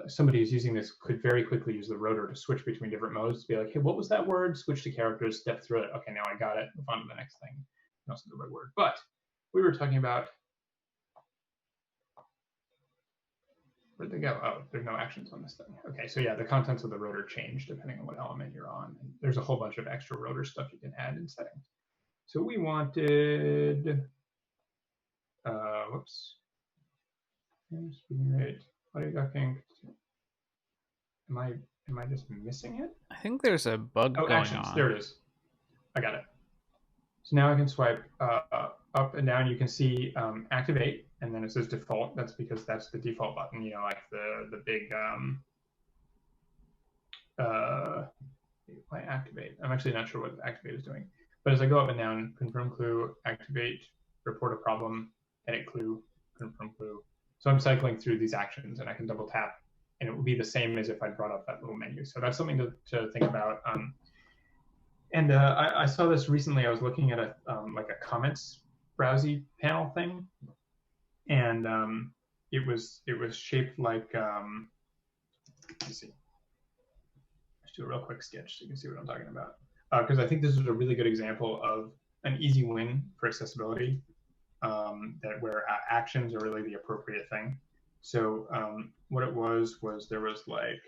somebody who's using this could very quickly use the rotor to switch between different modes to be like, hey, what was that word? Switch to characters, step through it. Okay, now I got it. Move on to the next thing. And also the right word. But we were talking about, where'd they go? Oh, there's no actions on this thing. Okay, so yeah, the contents of the rotor change depending on what element you're on. And there's a whole bunch of extra rotor stuff you can add in settings. So we wanted, whoops. Speaking rate, audio ducking. Am I just missing it? I think there's a bug going actions. on. There it is. I got it. So now I can swipe up and down. You can see activate, and then it says default. That's because that's the default button. You know, like the big why activate? I'm actually not sure what activate is doing. But as I go up and down, confirm clue, activate, report a problem, edit clue, confirm clue. So I'm cycling through these actions, and I can double tap, and it will be the same as if I brought up that little menu. So that's something to think about. And I saw this recently. I was looking at a like a comments browsy panel thing, and it was shaped like let me see. Let's do a real quick sketch so you can see what I'm talking about. Because I think this is a really good example of an easy win for accessibility. Where actions are really the appropriate thing. So what it was there was like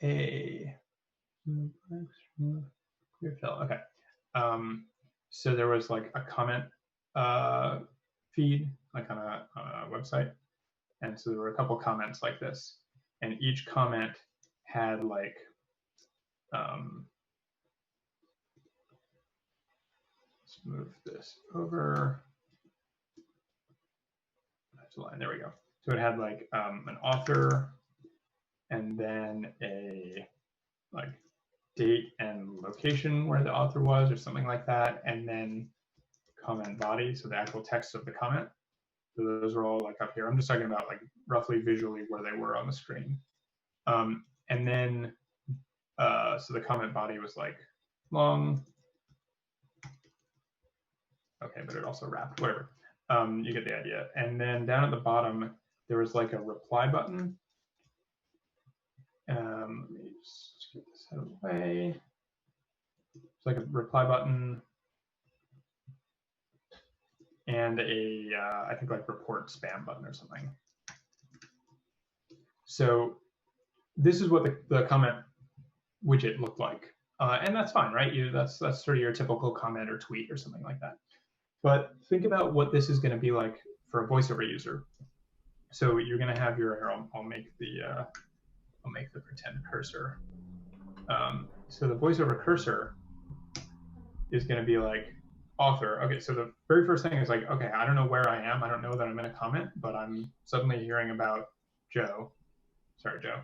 okay. So there was like a comment feed, like on a website, and so there were a couple comments like this, and each comment had like let's move this over. That's a line. There we go. So it had like an author, and then a like date and location where the author was, or something like that, and then comment body, so the actual text of the comment. So those are all like up here. I'm just talking about like roughly visually where they were on the screen. And then so the comment body was like long. Okay, but it also wrapped, whatever. You get the idea. And then down at the bottom, there was like a reply button. Let me just get this out of the way. It's like a reply button and a, I think like report spam button or something. So this is what the comment widget looked like. And that's fine, right? That's sort of your typical comment or tweet or something like that. But think about what this is going to be like for a voiceover user. So you're going to have your, here, I'll make the pretend cursor. So the voiceover cursor is going to be like author. Okay, so the very first thing is like, okay, I don't know where I am. I don't know that I'm in a comment, but I'm suddenly hearing about Joe. Sorry, Joe.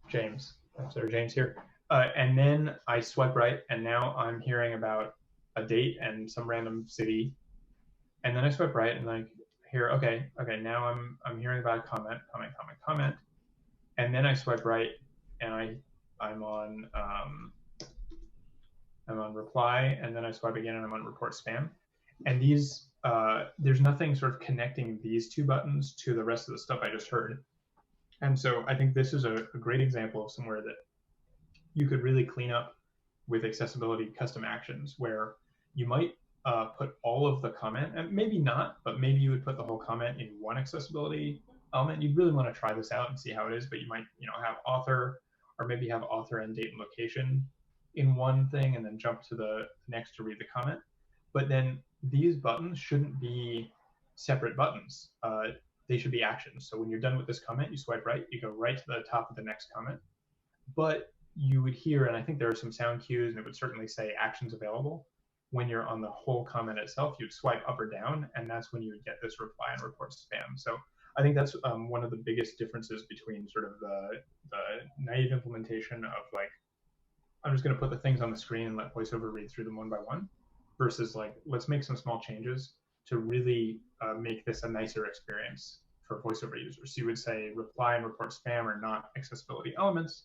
James. Sorry, James here. And then I swipe right, and now I'm hearing about a date and some random city. And then I swipe right, and like here. Okay, now I'm hearing about comment, and then I swipe right, and I'm on reply, and then I swipe again, and I'm on report spam. And these there's nothing sort of connecting these two buttons to the rest of the stuff I just heard. And so I think this is a great example of somewhere that you could really clean up with accessibility custom actions, where you might put all of the comment, and maybe not, but maybe you would put the whole comment in one accessibility element. You'd really want to try this out and see how it is, but you might have author, or maybe have author and date and location in one thing, and then jump to the next to read the comment. But then these buttons shouldn't be separate buttons. They should be actions. So when you're done with this comment, you swipe right, you go right to the top of the next comment. But you would hear, and I think there are some sound cues, and it would certainly say actions available. When you're on the whole comment itself, you'd swipe up or down, and that's when you would get this reply and report spam. So I think that's one of the biggest differences between sort of the naive implementation of like, I'm just going to put the things on the screen and let VoiceOver read through them one by one, versus like, let's make some small changes to really make this a nicer experience for VoiceOver users. So you would say reply and report spam are not accessibility elements,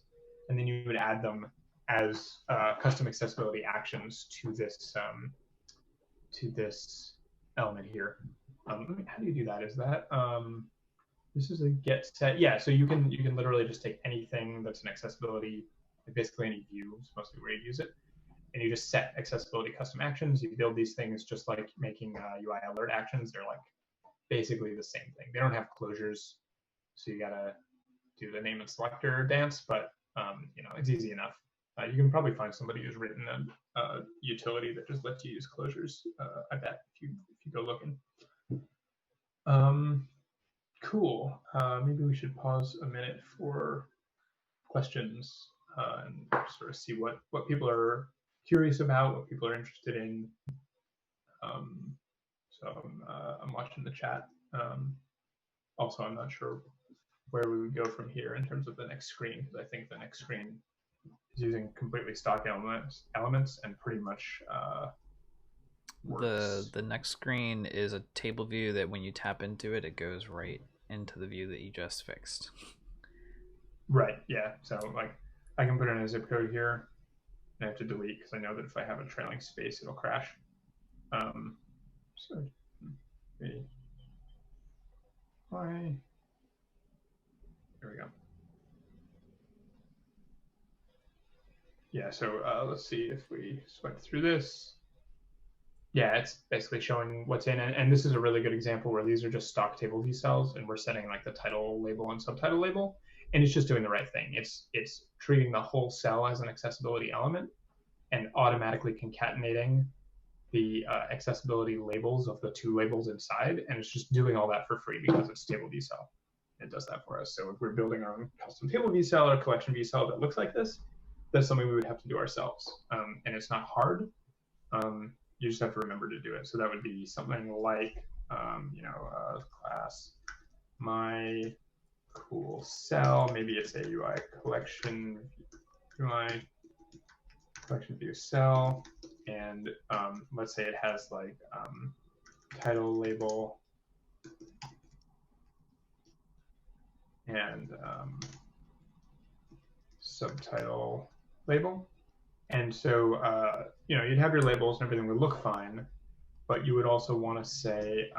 and then you would add them as custom accessibility actions to this element here. How do you do that? Is that this is a get set? Yeah, so you can literally just take anything that's an accessibility, basically any view is mostly where you use it, and you just set accessibility custom actions. You build these things just like making UI alert actions. They're like basically the same thing. They don't have closures, so you gotta do the name and selector dance, but it's easy enough. You can probably find somebody who's written a utility that just lets you use closures. I bet if you go looking. Cool. Maybe we should pause a minute for questions and sort of see what people are curious about, what people are interested in. So I'm watching the chat. Also, I'm not sure where we would go from here in terms of the next screen, because I think the next screen is using completely stock elements and pretty much works. The next screen is a table view that when you tap into it, it goes right into the view that you just fixed. Right, yeah. So like I can put in a zip code here, and I have to delete because I know that if I have a trailing space, it'll crash. So why? There we go. Yeah, so let's see if we swipe through this. Yeah, it's basically showing what's in it. And this is a really good example where these are just stock table view cells, and we're setting like the title label and subtitle label, and it's just doing the right thing. It's treating the whole cell as an accessibility element and automatically concatenating the accessibility labels of the two labels inside, and it's just doing all that for free because it's table view cell. It does that for us. So if we're building our own custom table view cell or collection view cell that looks like this, that's something we would have to do ourselves. And it's not hard. You just have to remember to do it. So that would be something like, class my cool cell. Maybe it's a UI collection view cell. And let's say it has like title label and subtitle label. And so, you'd have your labels and everything would look fine, but you would also want to say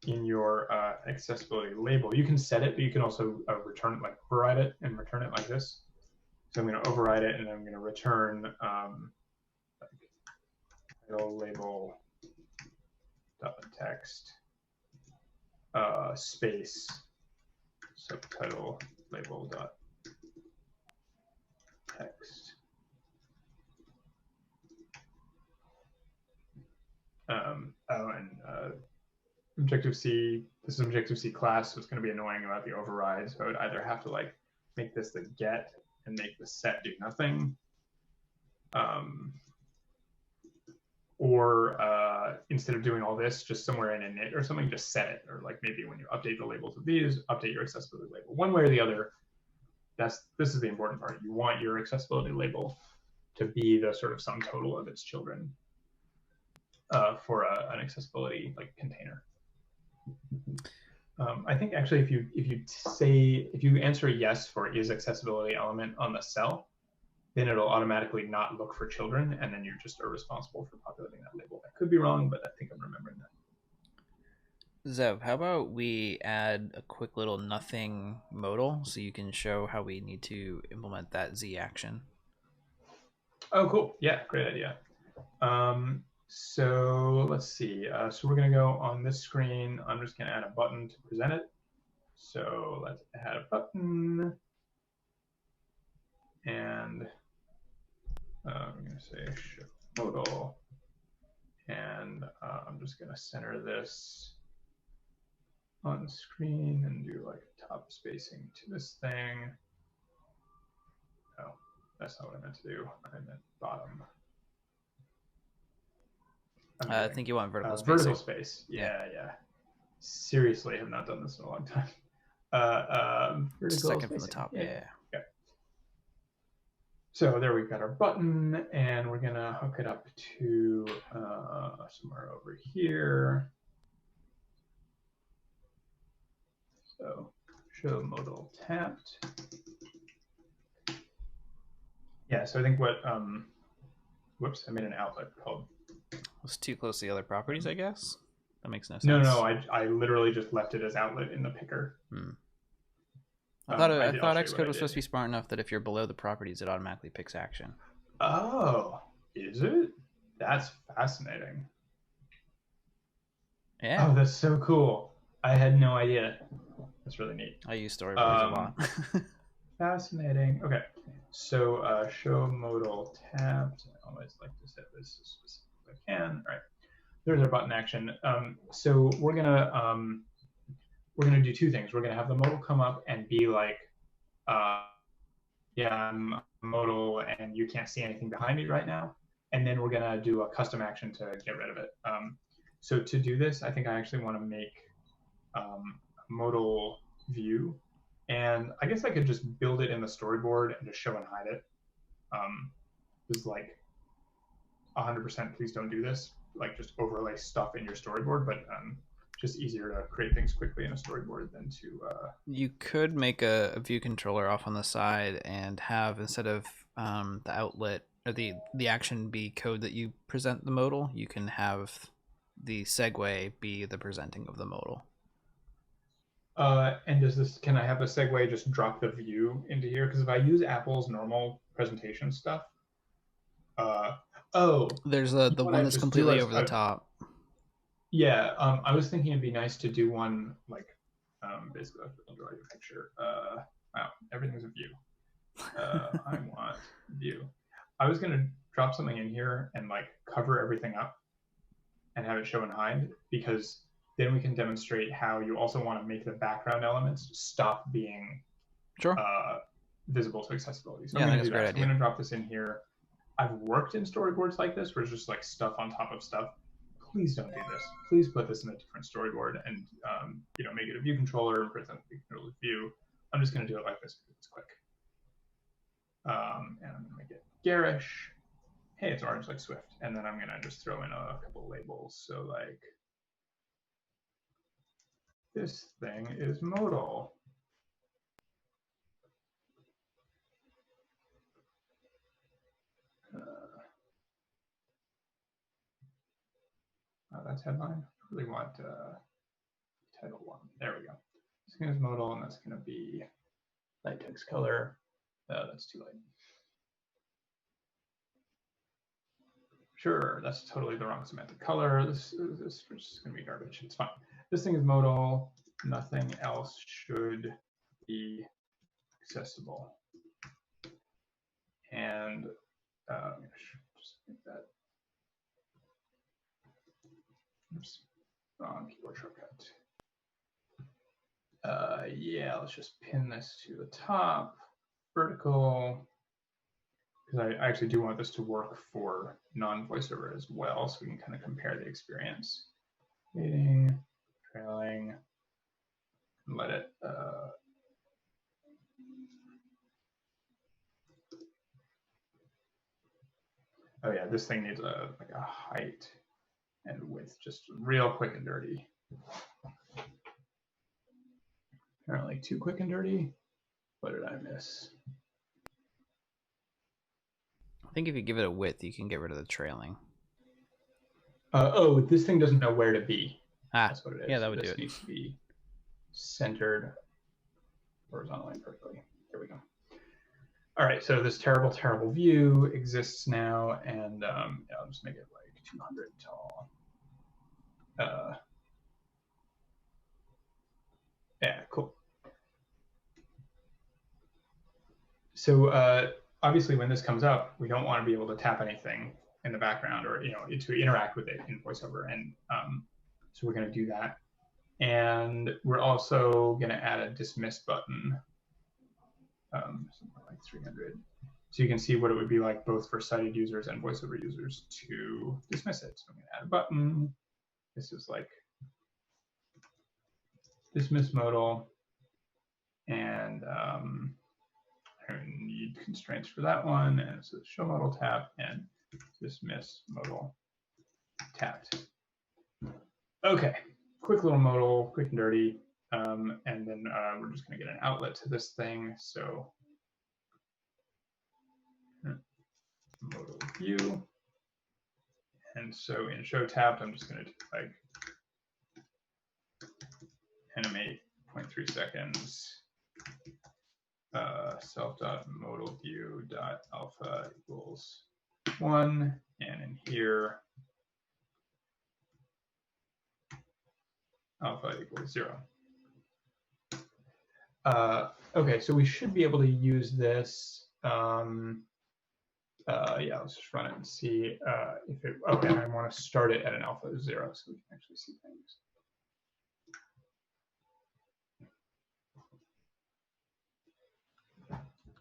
in your accessibility label, you can set it, but you can also return it, like override it and return it like this. So I'm going to override it, and I'm going to return title label text space subtitle label text. Objective-C, this is Objective-C class, so it's going to be annoying about the override. So I would either have to like make this the get and make the set do nothing, or instead of doing all this, just somewhere in init or something, just set it. Or like maybe when you update the labels of these, update your accessibility label. One way or the other, this is the important part. You want your accessibility label to be the sort of sum total of its children. for an accessibility like container. I think actually if you answer yes for is accessibility element on the cell, then it'll automatically not look for children, and then you just are responsible for populating that label. I could be wrong, but I think I'm remembering that. Zev, how about we add a quick little nothing modal so you can show how we need to implement that Z action? Oh, cool. Yeah, great idea. So let's see. So we're going to go on this screen. I'm just going to add a button to present it. So let's add a button. And I'm going to say show modal. And I'm just going to center this on screen and do like a top spacing to this thing. Oh, that's not what I meant to do. I meant bottom. I think you want vertical space. Vertical space. Yeah. Seriously, I have not done this in a long time. Vertical Second spacing. from the top. Yeah. So there we've got our button, and we're gonna hook it up to somewhere over here. So show modal tapped. Yeah, so I think what whoops, I made an outlet called. Was too close to the other properties, I guess. That makes no sense. No, I literally just left it as outlet in the picker. I thought Xcode was supposed to be smart enough that if you're below the properties, it automatically picks action. Oh, is it? That's fascinating. Yeah. Oh, that's so cool. I had no idea. That's really neat. I use storyboards a lot. Fascinating. Okay, so show modal tapped. I always like to set this as specific as I can. All right, there's our button action. So we're gonna do two things. We're gonna have the modal come up and be like, yeah, I'm modal and you can't see anything behind me right now. And then we're gonna do a custom action to get rid of it. So to do this, I think I actually want to make a modal view. And I guess I could just build it in the storyboard and just show and hide it. This is like 100% please don't do this. Like just overlay stuff in your storyboard, but just easier to create things quickly in a storyboard than to... You could make a view controller off on the side and have, instead of the outlet or the action be code that you present the modal, you can have the segue be the presenting of the modal. And can I have the segue just drop the view into here? Because if I use Apple's normal presentation stuff, there's the one that's completely over the top. Yeah, I was thinking it'd be nice to do one like basically I'll draw your picture. Wow, everything's a view. I want view. I was gonna drop something in here and like cover everything up and have it show and hide, because then we can demonstrate how you also want to make the background elements stop being visible to accessibility. So yeah, I'm going to do that. So I'm going to drop this in here. I've worked in storyboards like this where it's just like stuff on top of stuff. Please don't do this. Please put this in a different storyboard and make it a view controller and present the controller view. I'm just going to do it like this because it's quick. And I'm going to make it garish. Hey, it's orange like Swift. And then I'm going to just throw in a couple labels. So like, this thing is modal. That's headline. I really want title 1. There we go. This thing is modal, and that's going to be light text color. That's too light. Sure, that's totally the wrong semantic color. This is just going to be garbage. It's fine. This thing is modal. Nothing else should be accessible. And just make that. Oops, wrong keyboard shortcut. Yeah, let's just pin this to the top, vertical, because I actually do want this to work for non-voiceover as well, so we can kind of compare the experience. Fading, trailing, and let it. Oh yeah, this thing needs like a height. and width, just real quick and dirty. Apparently too quick and dirty. What did I miss? I think if you give it a width, you can get rid of the trailing. Oh, this thing doesn't know where to be. Ah, That's what it is. yeah, that would this do it. needs to be centered horizontally and perfectly. There we go. All right, so this terrible, terrible view exists now, and yeah, I'll just make it like 200 tall. Yeah, cool. So obviously, when this comes up, we don't want to be able to tap anything in the background or to interact with it in VoiceOver, and so we're going to do that. And we're also going to add a dismiss button, something like 300. So you can see what it would be like both for sighted users and VoiceOver users to dismiss it. So I'm going to add a button. This is like dismiss modal, and I need constraints for that one. And so show modal tap and dismiss modal tapped. Okay, quick little modal, quick and dirty. And then we're just going to get an outlet to this thing. So modal view. And so in show tapped, I'm just going to like animate 0.3 seconds. Self.modal view dot alpha equals 1, and in here alpha equals 0. Okay, so we should be able to use this. Yeah, let's just run it and see if it. Okay, I want to start it at an alpha of 0 so we can actually see things. All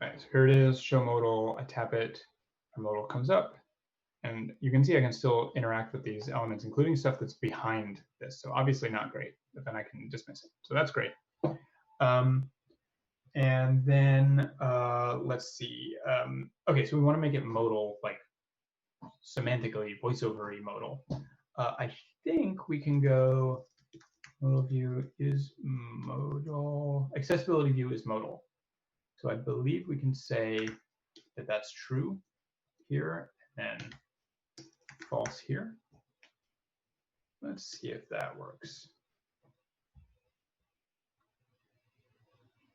right, so here it is, show modal. I tap it, our modal comes up, and you can see I can still interact with these elements, including stuff that's behind this. So obviously not great, but then I can dismiss it. So that's great. And then let's see. Okay, so we want to make it modal, like semantically voiceover-y modal. I think we can go modal view is modal, accessibility view is modal. So I believe we can say that that's true here and then false here. Let's see if that works.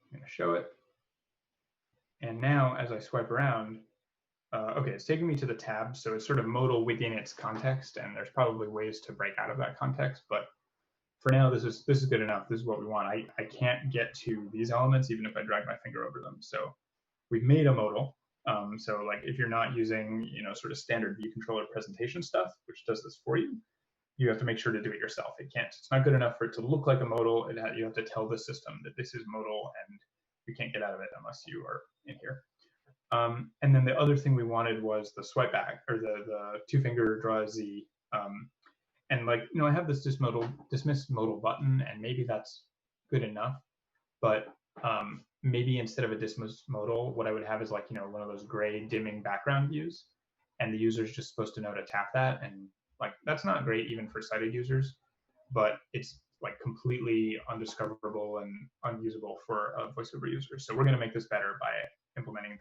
I'm going to show it. And now as I swipe around, okay, it's taking me to the tab. So it's sort of modal within its context. And there's probably ways to break out of that context. But for now, this is good enough. This is what we want. I can't get to these elements even if I drag my finger over them. So we've made a modal. So like if you're not using sort of standard view controller presentation stuff, which does this for you, you have to make sure to do it yourself. It's not good enough for it to look like a modal. You have to tell the system that this is modal, and you can't get out of it unless you are in here. And then the other thing we wanted was the swipe back, or the two-finger draw a Z. And like, I have this dismiss modal button, and maybe that's good enough. But maybe instead of a dismiss modal, what I would have is like, one of those gray dimming background views, and the user's just supposed to know to tap that. And like, that's not great even for sighted users, but it's like completely undiscoverable and unusable for a VoiceOver user. So we're going to make this better by implementing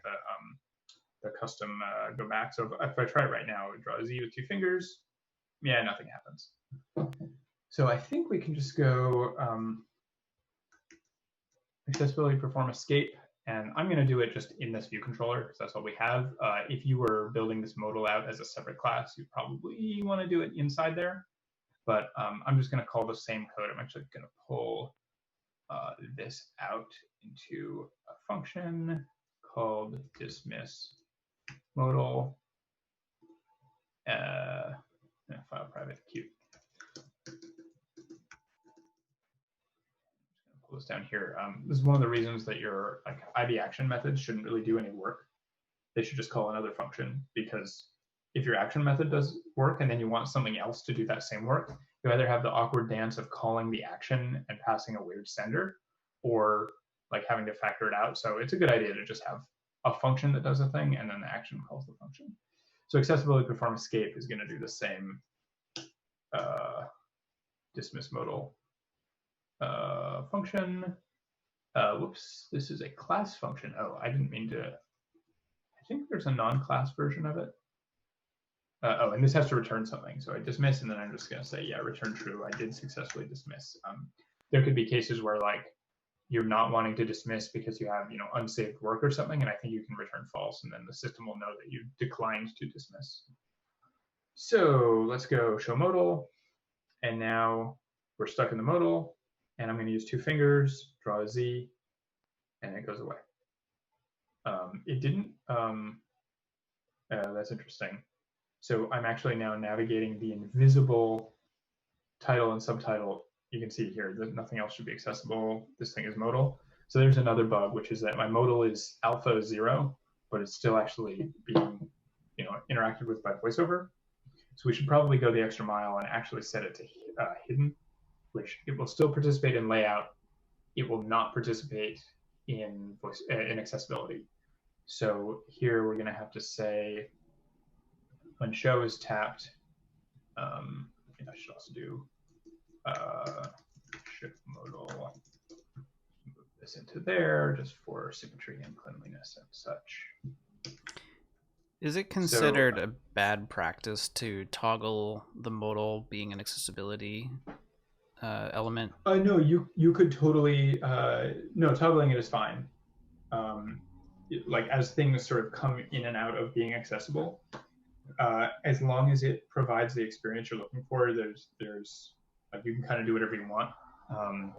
the custom go back. So if I try it right now, draw a Z with two fingers. Yeah, nothing happens. So I think we can just go accessibility perform escape, and I'm going to do it just in this view controller because that's what we have. If you were building this modal out as a separate class, you probably want to do it inside there. But I'm just going to call the same code. I'm actually going to pull this out into a function called dismiss modal. File private cute. Pull this down here. This is one of the reasons that your IB action methods shouldn't really do any work. They should just call another function, because if your action method does work and then you want something else to do that same work, you either have the awkward dance of calling the action and passing a weird sender, or like having to factor it out. So it's a good idea to just have a function that does a thing and then the action calls the function. So accessibility perform escape is going to do the same dismiss modal function. Whoops, this is a class function. Oh, I didn't mean to. I think there's a non-class version of it. Oh, and this has to return something. So I dismiss, and then I'm just going to say, yeah, return true. I did successfully dismiss. There could be cases where like you're not wanting to dismiss because you have, unsaved work or something, and I think you can return false, and then the system will know that you declined to dismiss. So let's go show modal, and now we're stuck in the modal, and I'm going to use 2 fingers, draw a Z, and it goes away. It didn't. That's interesting. So I'm actually now navigating the invisible title and subtitle. You can see here that nothing else should be accessible. This thing is modal. So there's another bug, which is that my modal is alpha 0, but it's still actually being, interacted with by VoiceOver. So we should probably go the extra mile and actually set it to hidden, which it will still participate in layout. It will not participate in in accessibility. So here we're going to have to say when show is tapped. I should also do shift modal. Move this into there just for symmetry and cleanliness and such. Is it considered a bad practice to toggle the modal being an accessibility element? No, you could totally no, toggling it is fine. Like as things sort of come in and out of being accessible, as long as it provides the experience you're looking for, there's like you can kind of do whatever you want. I'm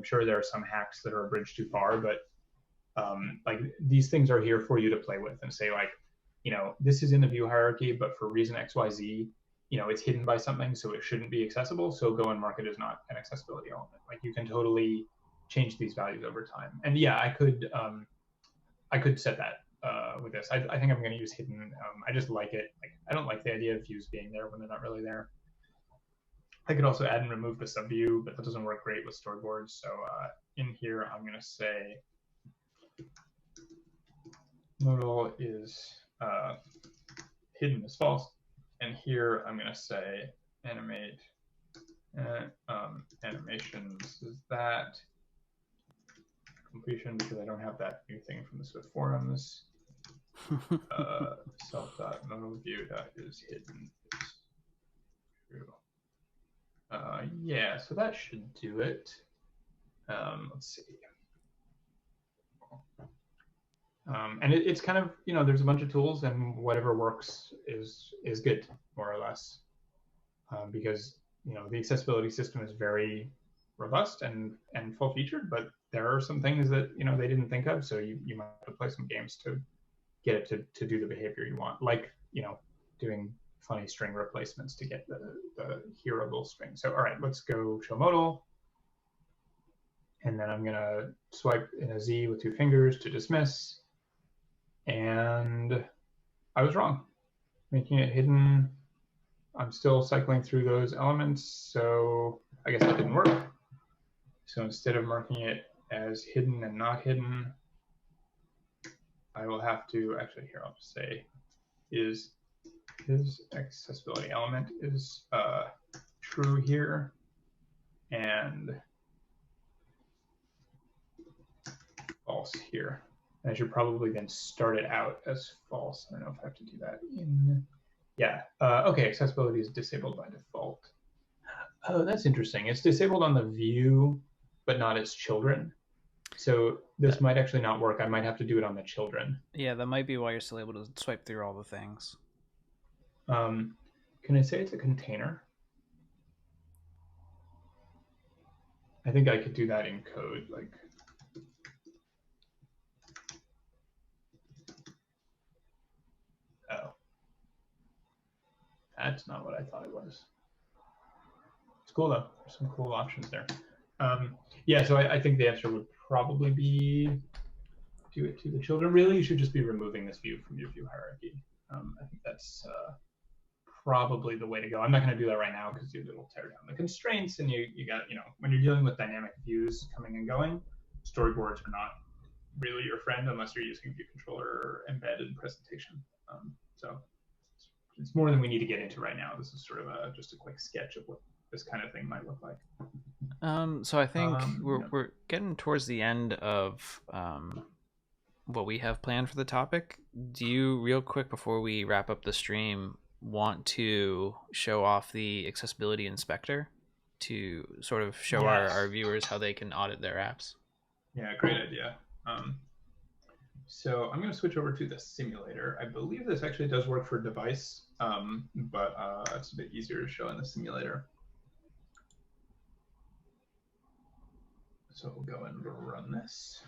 sure there are some hacks that are a bridge too far, but like these things are here for you to play with and say like, this is in the view hierarchy, but for reason XYZ, it's hidden by something, so it shouldn't be accessible. So go and mark it as not an accessibility element. Like you can totally change these values over time. And yeah, I could set that with this. I think I'm going to use hidden. I just like it. Like I don't like the idea of views being there when they're not really there. I could also add and remove the subview, but that doesn't work great with storyboards. So in here, I'm going to say modal is hidden is false. And here I'm going to say animate animations is that completion, because I don't have that new thing from the Swift forums. Self.modal view is hidden is true. Yeah, so that should do it. Let's see. And it's kind of, there's a bunch of tools, and whatever works is good, more or less, because the accessibility system is very robust and full-featured, but there are some things that they didn't think of, so you might have to play some games to get it to do the behavior you want, like doing funny string replacements to get the hearable string. So all right, let's go show modal, and then I'm gonna swipe in a Z with 2 fingers to dismiss. And I was wrong, making it hidden. I'm still cycling through those elements, so I guess that didn't work. So instead of marking it as hidden and not hidden, I will have to, actually here, I'll just say is his accessibility element is true here, and false here. And I should probably then start it out as false. I don't know if I have to do that in, yeah. Okay, accessibility is disabled by default. Oh, that's interesting. It's disabled on the view, but not its children. So this might actually not work. I might have to do it on the children. Yeah, that might be why you're still able to swipe through all the things. Can I say it's a container? I think I could do that in code, like. Oh. That's not what I thought it was. It's cool though. There's some cool options there. Yeah, so I think the answer would probably be do it to the children. Really, you should just be removing this view from your view hierarchy. I think that's probably the way to go. I'm not going to do that right now because it'll tear down the constraints, and you got, when you're dealing with dynamic views coming and going, storyboards are not really your friend unless you're using view controller or embedded presentation. So it's more than we need to get into right now. This is sort of just a quick sketch of what this kind of thing might look like. So I think Yeah. we're getting towards the end of what we have planned for the topic. Do you, real quick before we wrap up the stream, want to show off the accessibility inspector to sort of show Yes. our viewers how they can audit their apps? Yeah, great idea. So I'm going to switch over to the simulator. I believe this actually does work for device, but it's a bit easier to show in the simulator. So we'll go and run this.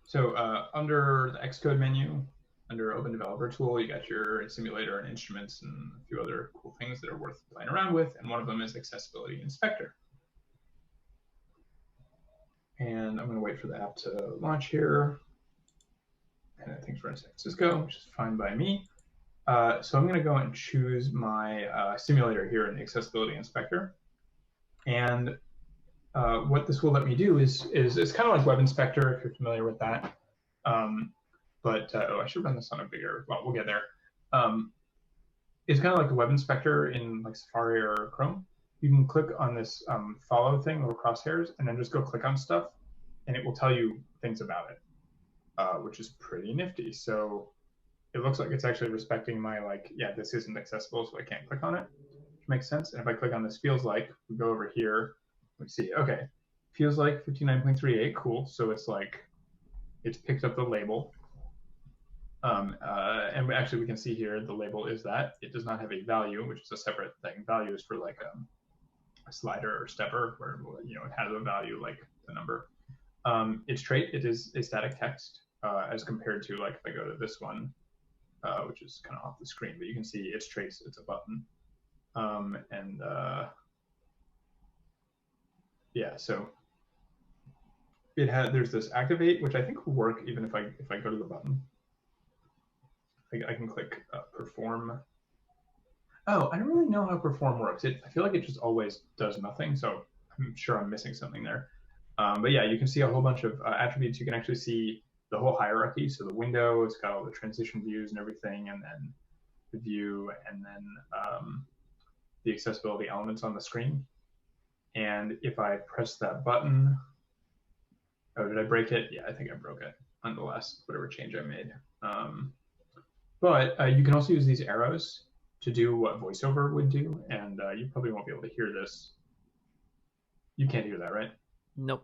So under the Xcode menu, under Open Developer Tool, you got your simulator and instruments and a few other cool things that are worth playing around with. And one of them is Accessibility Inspector. And I'm going to wait for the app to launch here. And I think for San Francisco, which is fine by me. So I'm going to go and choose my simulator here in the Accessibility Inspector. And what this will let me do is it's kind of like Web Inspector, if you're familiar with that. Oh, I should run this on a bigger, well, we'll get there. It's kind of like the Web Inspector in like Safari or Chrome. You can click on this follow thing, little crosshairs, and then just go click on stuff, and it will tell you things about it, which is pretty nifty. So it looks like it's actually respecting my, like, yeah, this isn't accessible, so I can't click on it, which makes sense. And if I click on this feels like, we go over here, we see, okay, feels like 59.38, cool. So it's like, it's picked up the label. And actually we can see here, the label is that. It does not have a value, which is a separate thing. Value is for like a slider or stepper, where, you know, it has a value like the number. Its trait, it is a static text, as compared to, like, if I go to this one, which is kind of off the screen, but you can see its traits, it's a button. Yeah, so it had, there's this activate, which I think will work even if I go to the button. I can click perform. Oh, I don't really know how perform works. I feel like it just always does nothing, so I'm sure I'm missing something there. But yeah, you can see a whole bunch of attributes. You can actually see the whole hierarchy. So the window, it's got all the transition views and everything, and then the view, and then the accessibility elements on the screen. And if I press that button, oh, did I break it? Yeah, I think I broke it on the last, whatever change I made. But you can also use these arrows to do what VoiceOver would do, and you probably won't be able to hear this. You can't hear that, right? Nope.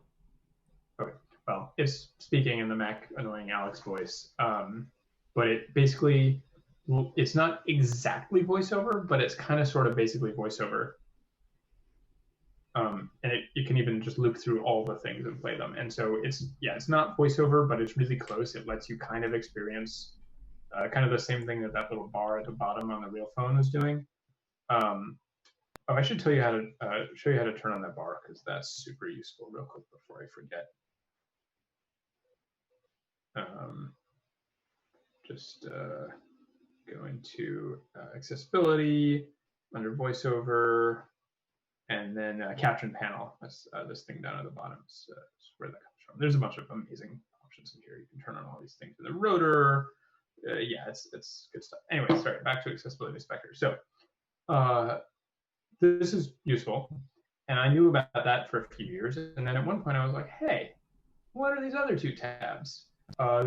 Okay. Well, it's speaking in the Mac annoying Alex voice, but it basically, it's not exactly VoiceOver, but it's kind of sort of basically VoiceOver. And you can even just loop through all the things and play them. And so it's not VoiceOver, but it's really close. It lets you kind of experience kind of the same thing that little bar at the bottom on the real phone was doing. I should tell you how to show you how to turn on that bar, because that's super useful real quick before I forget. Just go into accessibility under VoiceOver, and then caption panel. That's this thing down at the bottom. Is where that comes from. There's a bunch of amazing options in here. You can turn on all these things with the rotor. Yeah, it's good stuff. Anyway, sorry, back to Accessibility Inspector. So this is useful, and I knew about that for a few years. And then at one point I was like, hey, what are these other two tabs?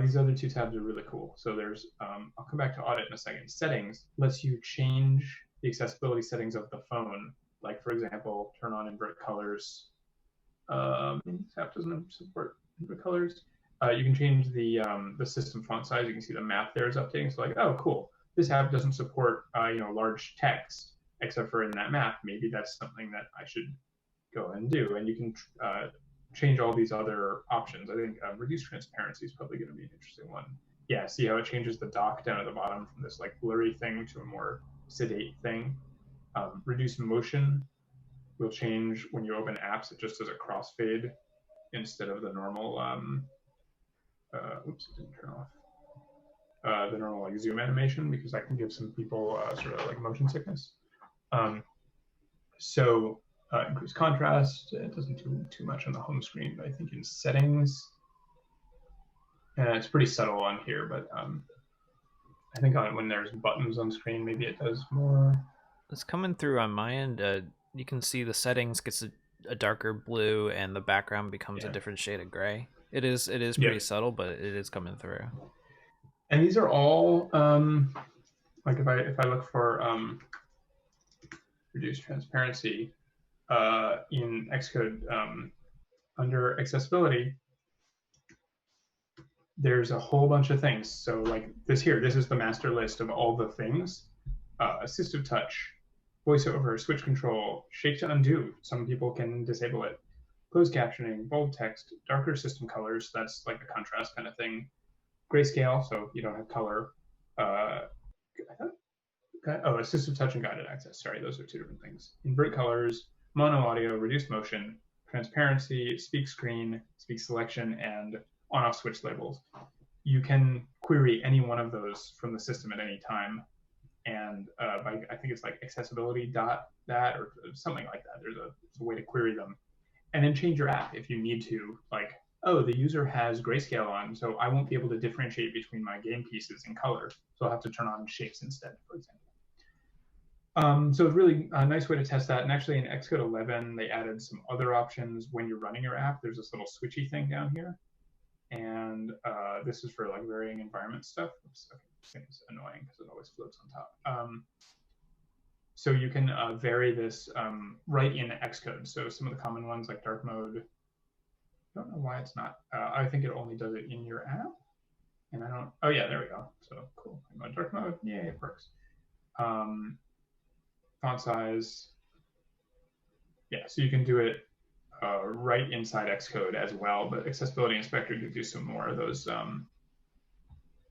These other two tabs are really cool. So there's, I'll come back to audit in a second. Settings lets you change the accessibility settings of the phone. Like, for example, turn on invert colors. This app doesn't support invert colors. You can change the system font size. You can see the map there is updating. So like, oh, cool. This app doesn't support large text, except for in that map. Maybe that's something that I should go and do. And you can change all these other options. I think reduce transparency is probably going to be an interesting one. Yeah, see how it changes the dock down at the bottom from this like blurry thing to a more sedate thing. Reduce motion will change when you open apps. It just does a crossfade instead of the normal. Oops, it didn't turn off. The normal like zoom animation, because that can give some people sort of like motion sickness. Increase contrast. It doesn't do too much on the home screen, but I think in settings, It's pretty subtle on here, but I think when there's buttons on screen, maybe it does more. It's coming through on my end. You can see the settings gets a darker blue, and the background becomes a Yeah. different shade of gray. It is Yeah. pretty subtle, but it is coming through. And these are all like if I look for reduce transparency in Xcode under accessibility, there's a whole bunch of things. So like this is the master list of all the things: assistive touch, voiceover, switch control, shake to undo. Some people can disable it. Closed captioning, bold text, darker system colors. That's like a contrast kind of thing. Grayscale, so you don't have color. Assistive touch and guided access. Sorry, those are two different things. Invert colors, mono audio, reduced motion, transparency, speak screen, speak selection, and on-off switch labels. You can query any one of those from the system at any time, and I think it's like accessibility dot that or something like that. There's a way to query them, and then change your app if you need to. Like, oh, the user has grayscale on, so I won't be able to differentiate between my game pieces in color, so I'll have to turn on shapes instead, for example. So it's really a nice way to test that. And actually in Xcode 11, they added some other options when you're running your app. There's this little switchy thing down here. And this is for like varying environment stuff. Oops, okay, this thing is annoying because it always floats on top. So you can vary this right in Xcode. So some of the common ones like dark mode, I don't know why it's not. I think it only does it in your app. And I don't, oh yeah, there we go. So cool. Dark mode, yay, it works. Font size. Yeah, so you can do it right inside Xcode as well, but Accessibility Inspector gives you some more of those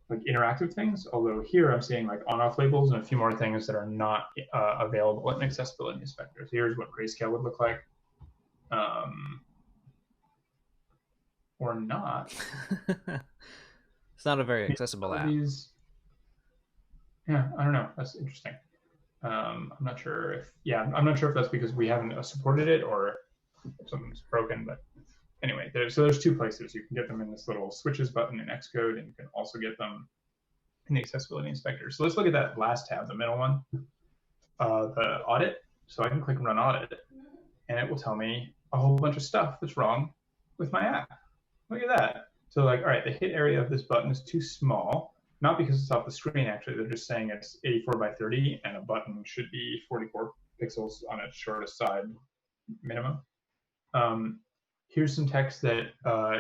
like interactive things. Although here I'm seeing like on-off labels and a few more things that are not available in Accessibility Inspector. So here's what grayscale would look like. Or not. It's not a very accessible app. Yeah, I don't know. That's interesting. I'm not sure if that's because we haven't supported it or if something's broken. But anyway, there's two places. You can get them in this little switches button in Xcode, and you can also get them in the Accessibility Inspector. So let's look at that last tab, the middle one, the audit. So I can click Run Audit, and it will tell me a whole bunch of stuff that's wrong with my app. Look at that. So like, all right, the hit area of this button is too small. Not because it's off the screen, actually. They're just saying it's 84 by 30, and a button should be 44 pixels on its shortest side minimum. Here's some text that,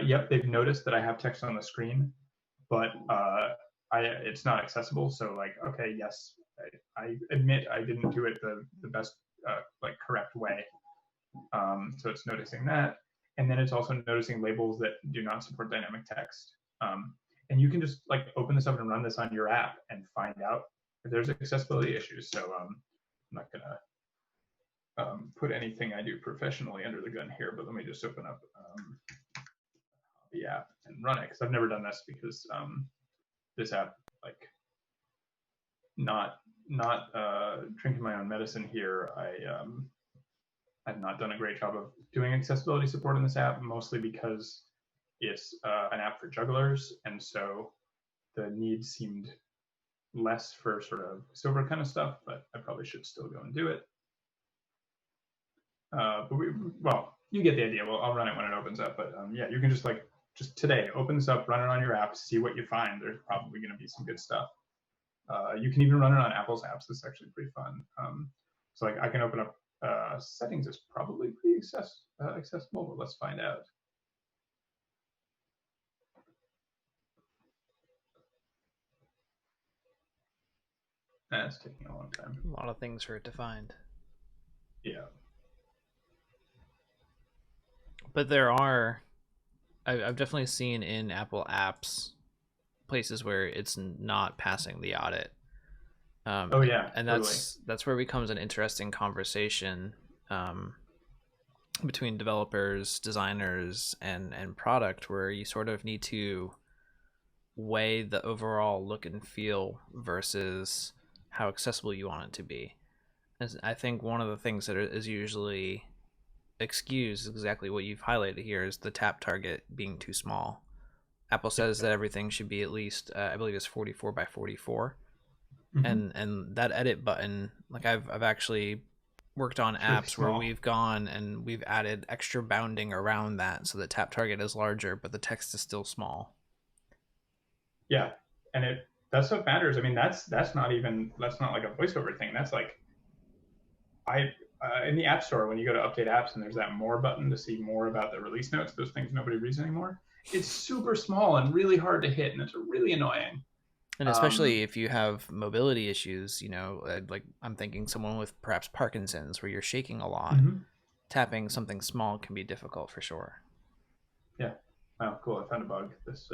yep, they've noticed that I have text on the screen, but it's not accessible. So like, okay, yes, I admit I didn't do it the best, like correct way. So it's noticing that. And then it's also noticing labels that do not support dynamic text. And you can just like open this up and run this on your app and find out if there's accessibility issues. So I'm not gonna put anything I do professionally under the gun here, but let me just open up the app and run it, because I've never done this because this app, like not drinking my own medicine here, I've not done a great job of doing accessibility support in this app, mostly because it's an app for jugglers, and so the needs seemed less for sort of sober kind of stuff, but I probably should still go and do it. Well, you get the idea. Well, I'll run it when it opens up, but yeah, you can just today, open this up, run it on your app, see what you find. There's probably going to be some good stuff. You can even run it on Apple's apps. This is actually pretty fun. So like I can open up settings is probably pretty accessible, but let's find out. That's taking a long time. A lot of things for it to find. Yeah. But there are, I've definitely seen in Apple apps places where it's not passing the audit. Oh yeah, and that's where it becomes an interesting conversation between developers, designers, and product, where you sort of need to weigh the overall look and feel versus how accessible you want it to be. And I think one of the things that is usually excused is exactly what you've highlighted here, is the tap target being too small. Apple says that everything should be at least I believe it's 44 by 44. Mhm. And that edit button, like I've actually worked on really apps where small. we've gone and we've added extra bounding around that so the tap target is larger but the text is still small. Yeah, and that's what matters. I mean, that's not like a voiceover thing. That's like I in the App Store when you go to update apps and there's that more button to see more about the release notes. Those things nobody reads anymore. It's super small and really hard to hit, and it's really annoying. And especially if you have mobility issues, you know, like I'm thinking someone with perhaps Parkinson's where you're shaking a lot, tapping something small can be difficult for sure. Yeah. Oh, cool. I found a bug. This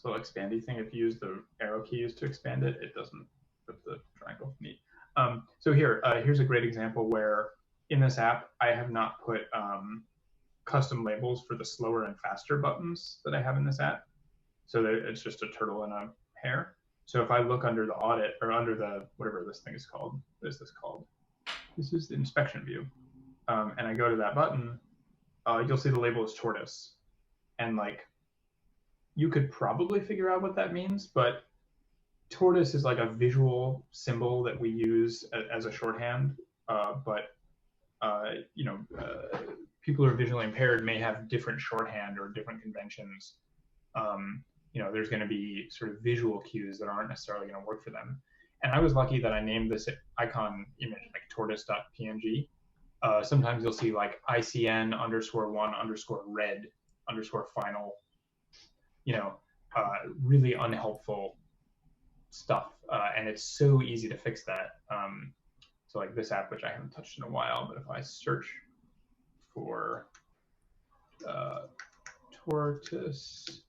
little expandy thing, if you use the arrow keys to expand it, it doesn't put the triangle. Neat. So here's a great example where in this app, I have not put custom labels for the slower and faster buttons that I have in this app. So that it's just a turtle and a hare. So if I look under the audit or under the, whatever this thing is called, what is this called? This is the inspection view. And I go to that button, you'll see the label is tortoise. And like, you could probably figure out what that means, but tortoise is like a visual symbol that we use as a shorthand. People who are visually impaired may have different shorthand or different conventions. There's going to be sort of visual cues that aren't necessarily going to work for them. And I was lucky that I named this icon image like tortoise.png. Sometimes you'll see like ICN_1_red_final, really unhelpful stuff. And it's so easy to fix that. So like this app, which I haven't touched in a while, but if I search for tortoise,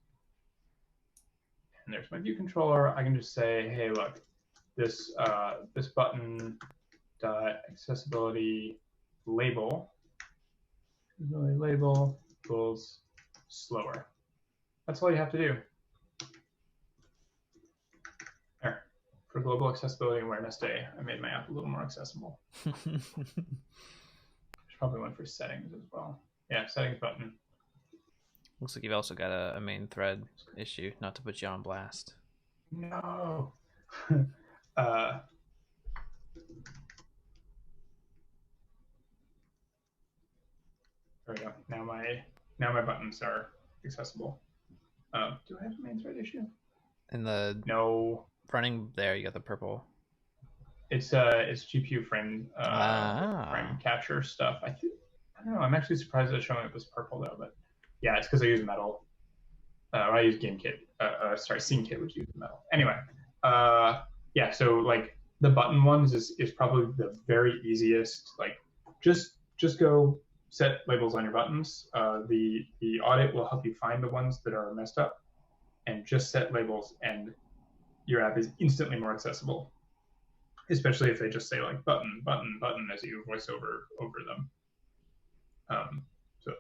and there's my view controller, I can just say, hey, look, this button accessibility label equals slower. That's all you have to do. There. For Global Accessibility Awareness Day, I made my app a little more accessible. There's probably one for settings as well. Yeah, settings button. Looks like you've also got a main thread issue, not to put you on blast. No. There we go. Now my buttons are accessible. Do I have a main thread issue? In the No. running there, you got the purple. It's GPU frame frame capture stuff. I don't know. I'm actually surprised it's showing up as purple though, but yeah, it's because I use Metal. Or I use GameKit. SceneKit, which uses Metal. Anyway, yeah. So like the button ones is probably the very easiest. Like just go set labels on your buttons. The audit will help you find the ones that are messed up, and just set labels, and your app is instantly more accessible. Especially if they just say like button, button, button as you voice over them. So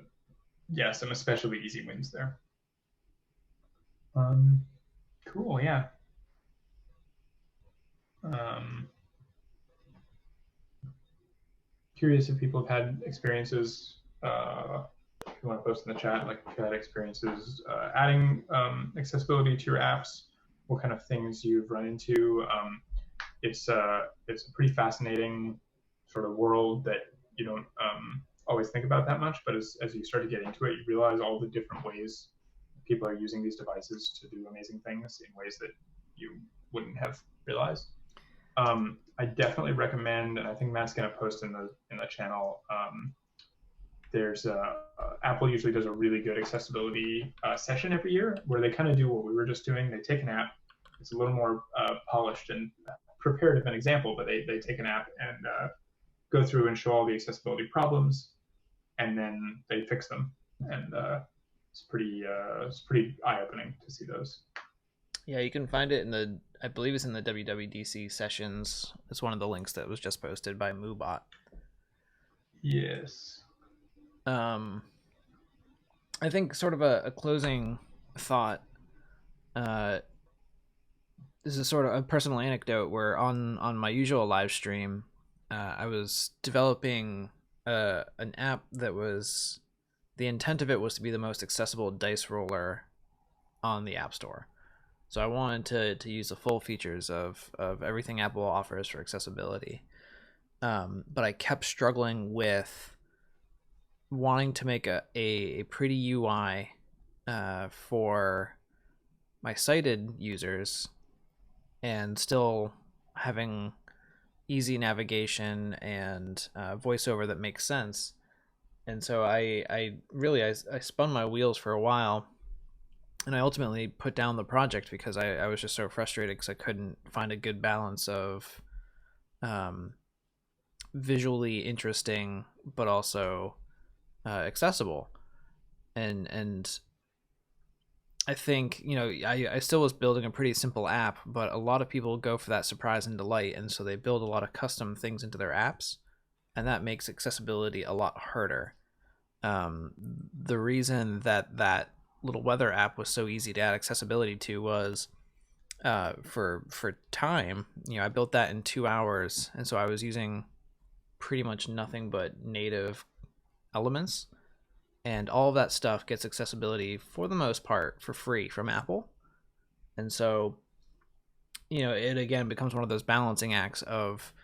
yeah, some especially easy wins there. Cool, yeah. Curious if people have had experiences, if you want to post in the chat, like if you had experiences adding accessibility to your apps, what kind of things you've run into. It's a pretty fascinating sort of world that you don't always think about that much, but as you start to get into it, you realize all the different ways people are using these devices to do amazing things in ways that you wouldn't have realized. I definitely recommend, and I think Matt's going to post in the channel. There's Apple usually does a really good accessibility session every year where they kind of do what we were just doing. They take an app, it's a little more polished and prepared of an example, but they take an app and go through and show all the accessibility problems, and then they fix them. And it's pretty eye-opening to see those. Yeah, you can find it in I believe it's in the WWDC sessions. It's one of the links that was just posted by Moobot. Yes. I think sort of a closing thought. This is sort of a personal anecdote where on my usual live stream, I was developing an app that was, the intent of it was to be the most accessible dice roller on the App Store. So I wanted to use the full features of everything Apple offers for accessibility. But I kept struggling with wanting to make a pretty UI for my sighted users and still having easy navigation and voiceover that makes sense. And so I spun my wheels for a while, and I ultimately put down the project because I was just so frustrated because I couldn't find a good balance of visually interesting but also accessible. And I think, I still was building a pretty simple app, but a lot of people go for that surprise and delight, and so they build a lot of custom things into their apps, and that makes accessibility a lot harder. The reason that little weather app was so easy to add accessibility to was for time. I built that in 2 hours, and so I was using pretty much nothing but native elements. And all of that stuff gets accessibility for the most part for free from Apple. And so, it again becomes one of those balancing acts of,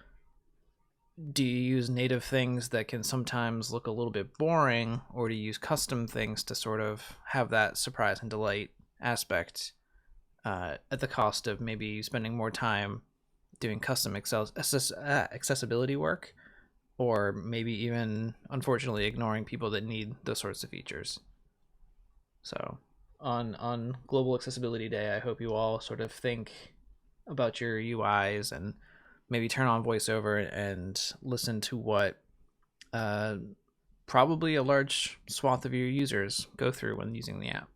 do you use native things that can sometimes look a little bit boring, or do you use custom things to sort of have that surprise and delight aspect at the cost of maybe spending more time doing custom accessibility work, or maybe even, unfortunately, ignoring people that need those sorts of features. So on Global Accessibility Day, I hope you all sort of think about your UIs and maybe turn on VoiceOver and listen to what probably a large swath of your users go through when using the app.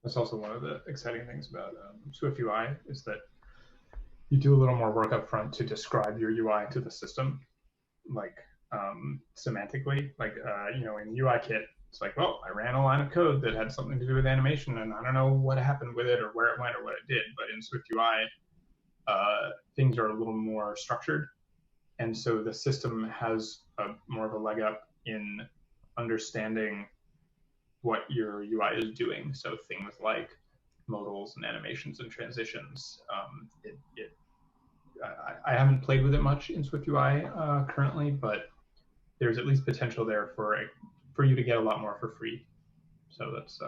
That's also one of the exciting things about Swift UI is that you do a little more work up front to describe your UI to the system, like semantically. Like, in UIKit, it's like, well, I ran a line of code that had something to do with animation, and I don't know what happened with it or where it went or what it did. But in Swift UI, things are a little more structured. And so the system has more of a leg up in understanding what your UI is doing. So things like modals and animations and transitions. I haven't played with it much in Swift UI currently, but there's at least potential there for you to get a lot more for free. So that's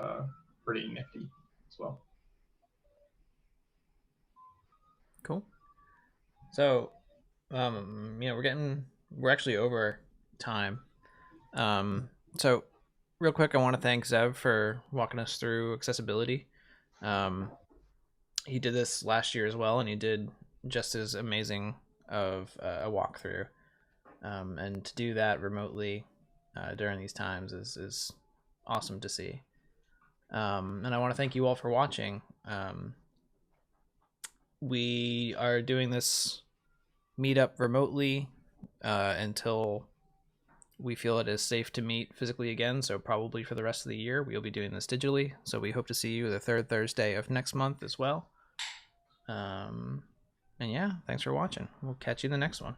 pretty nifty as well. Cool. So, we're actually over time. So real quick, I want to thank Zev for walking us through accessibility. He did this last year as well, and he did just as amazing of a walkthrough. And to do that remotely during these times is awesome to see. And I want to thank you all for watching. We are doing this meetup remotely until we feel it is safe to meet physically again. So probably for the rest of the year, we'll be doing this digitally. So we hope to see you the third Thursday of next month as well. And yeah, thanks for watching. We'll catch you in the next one.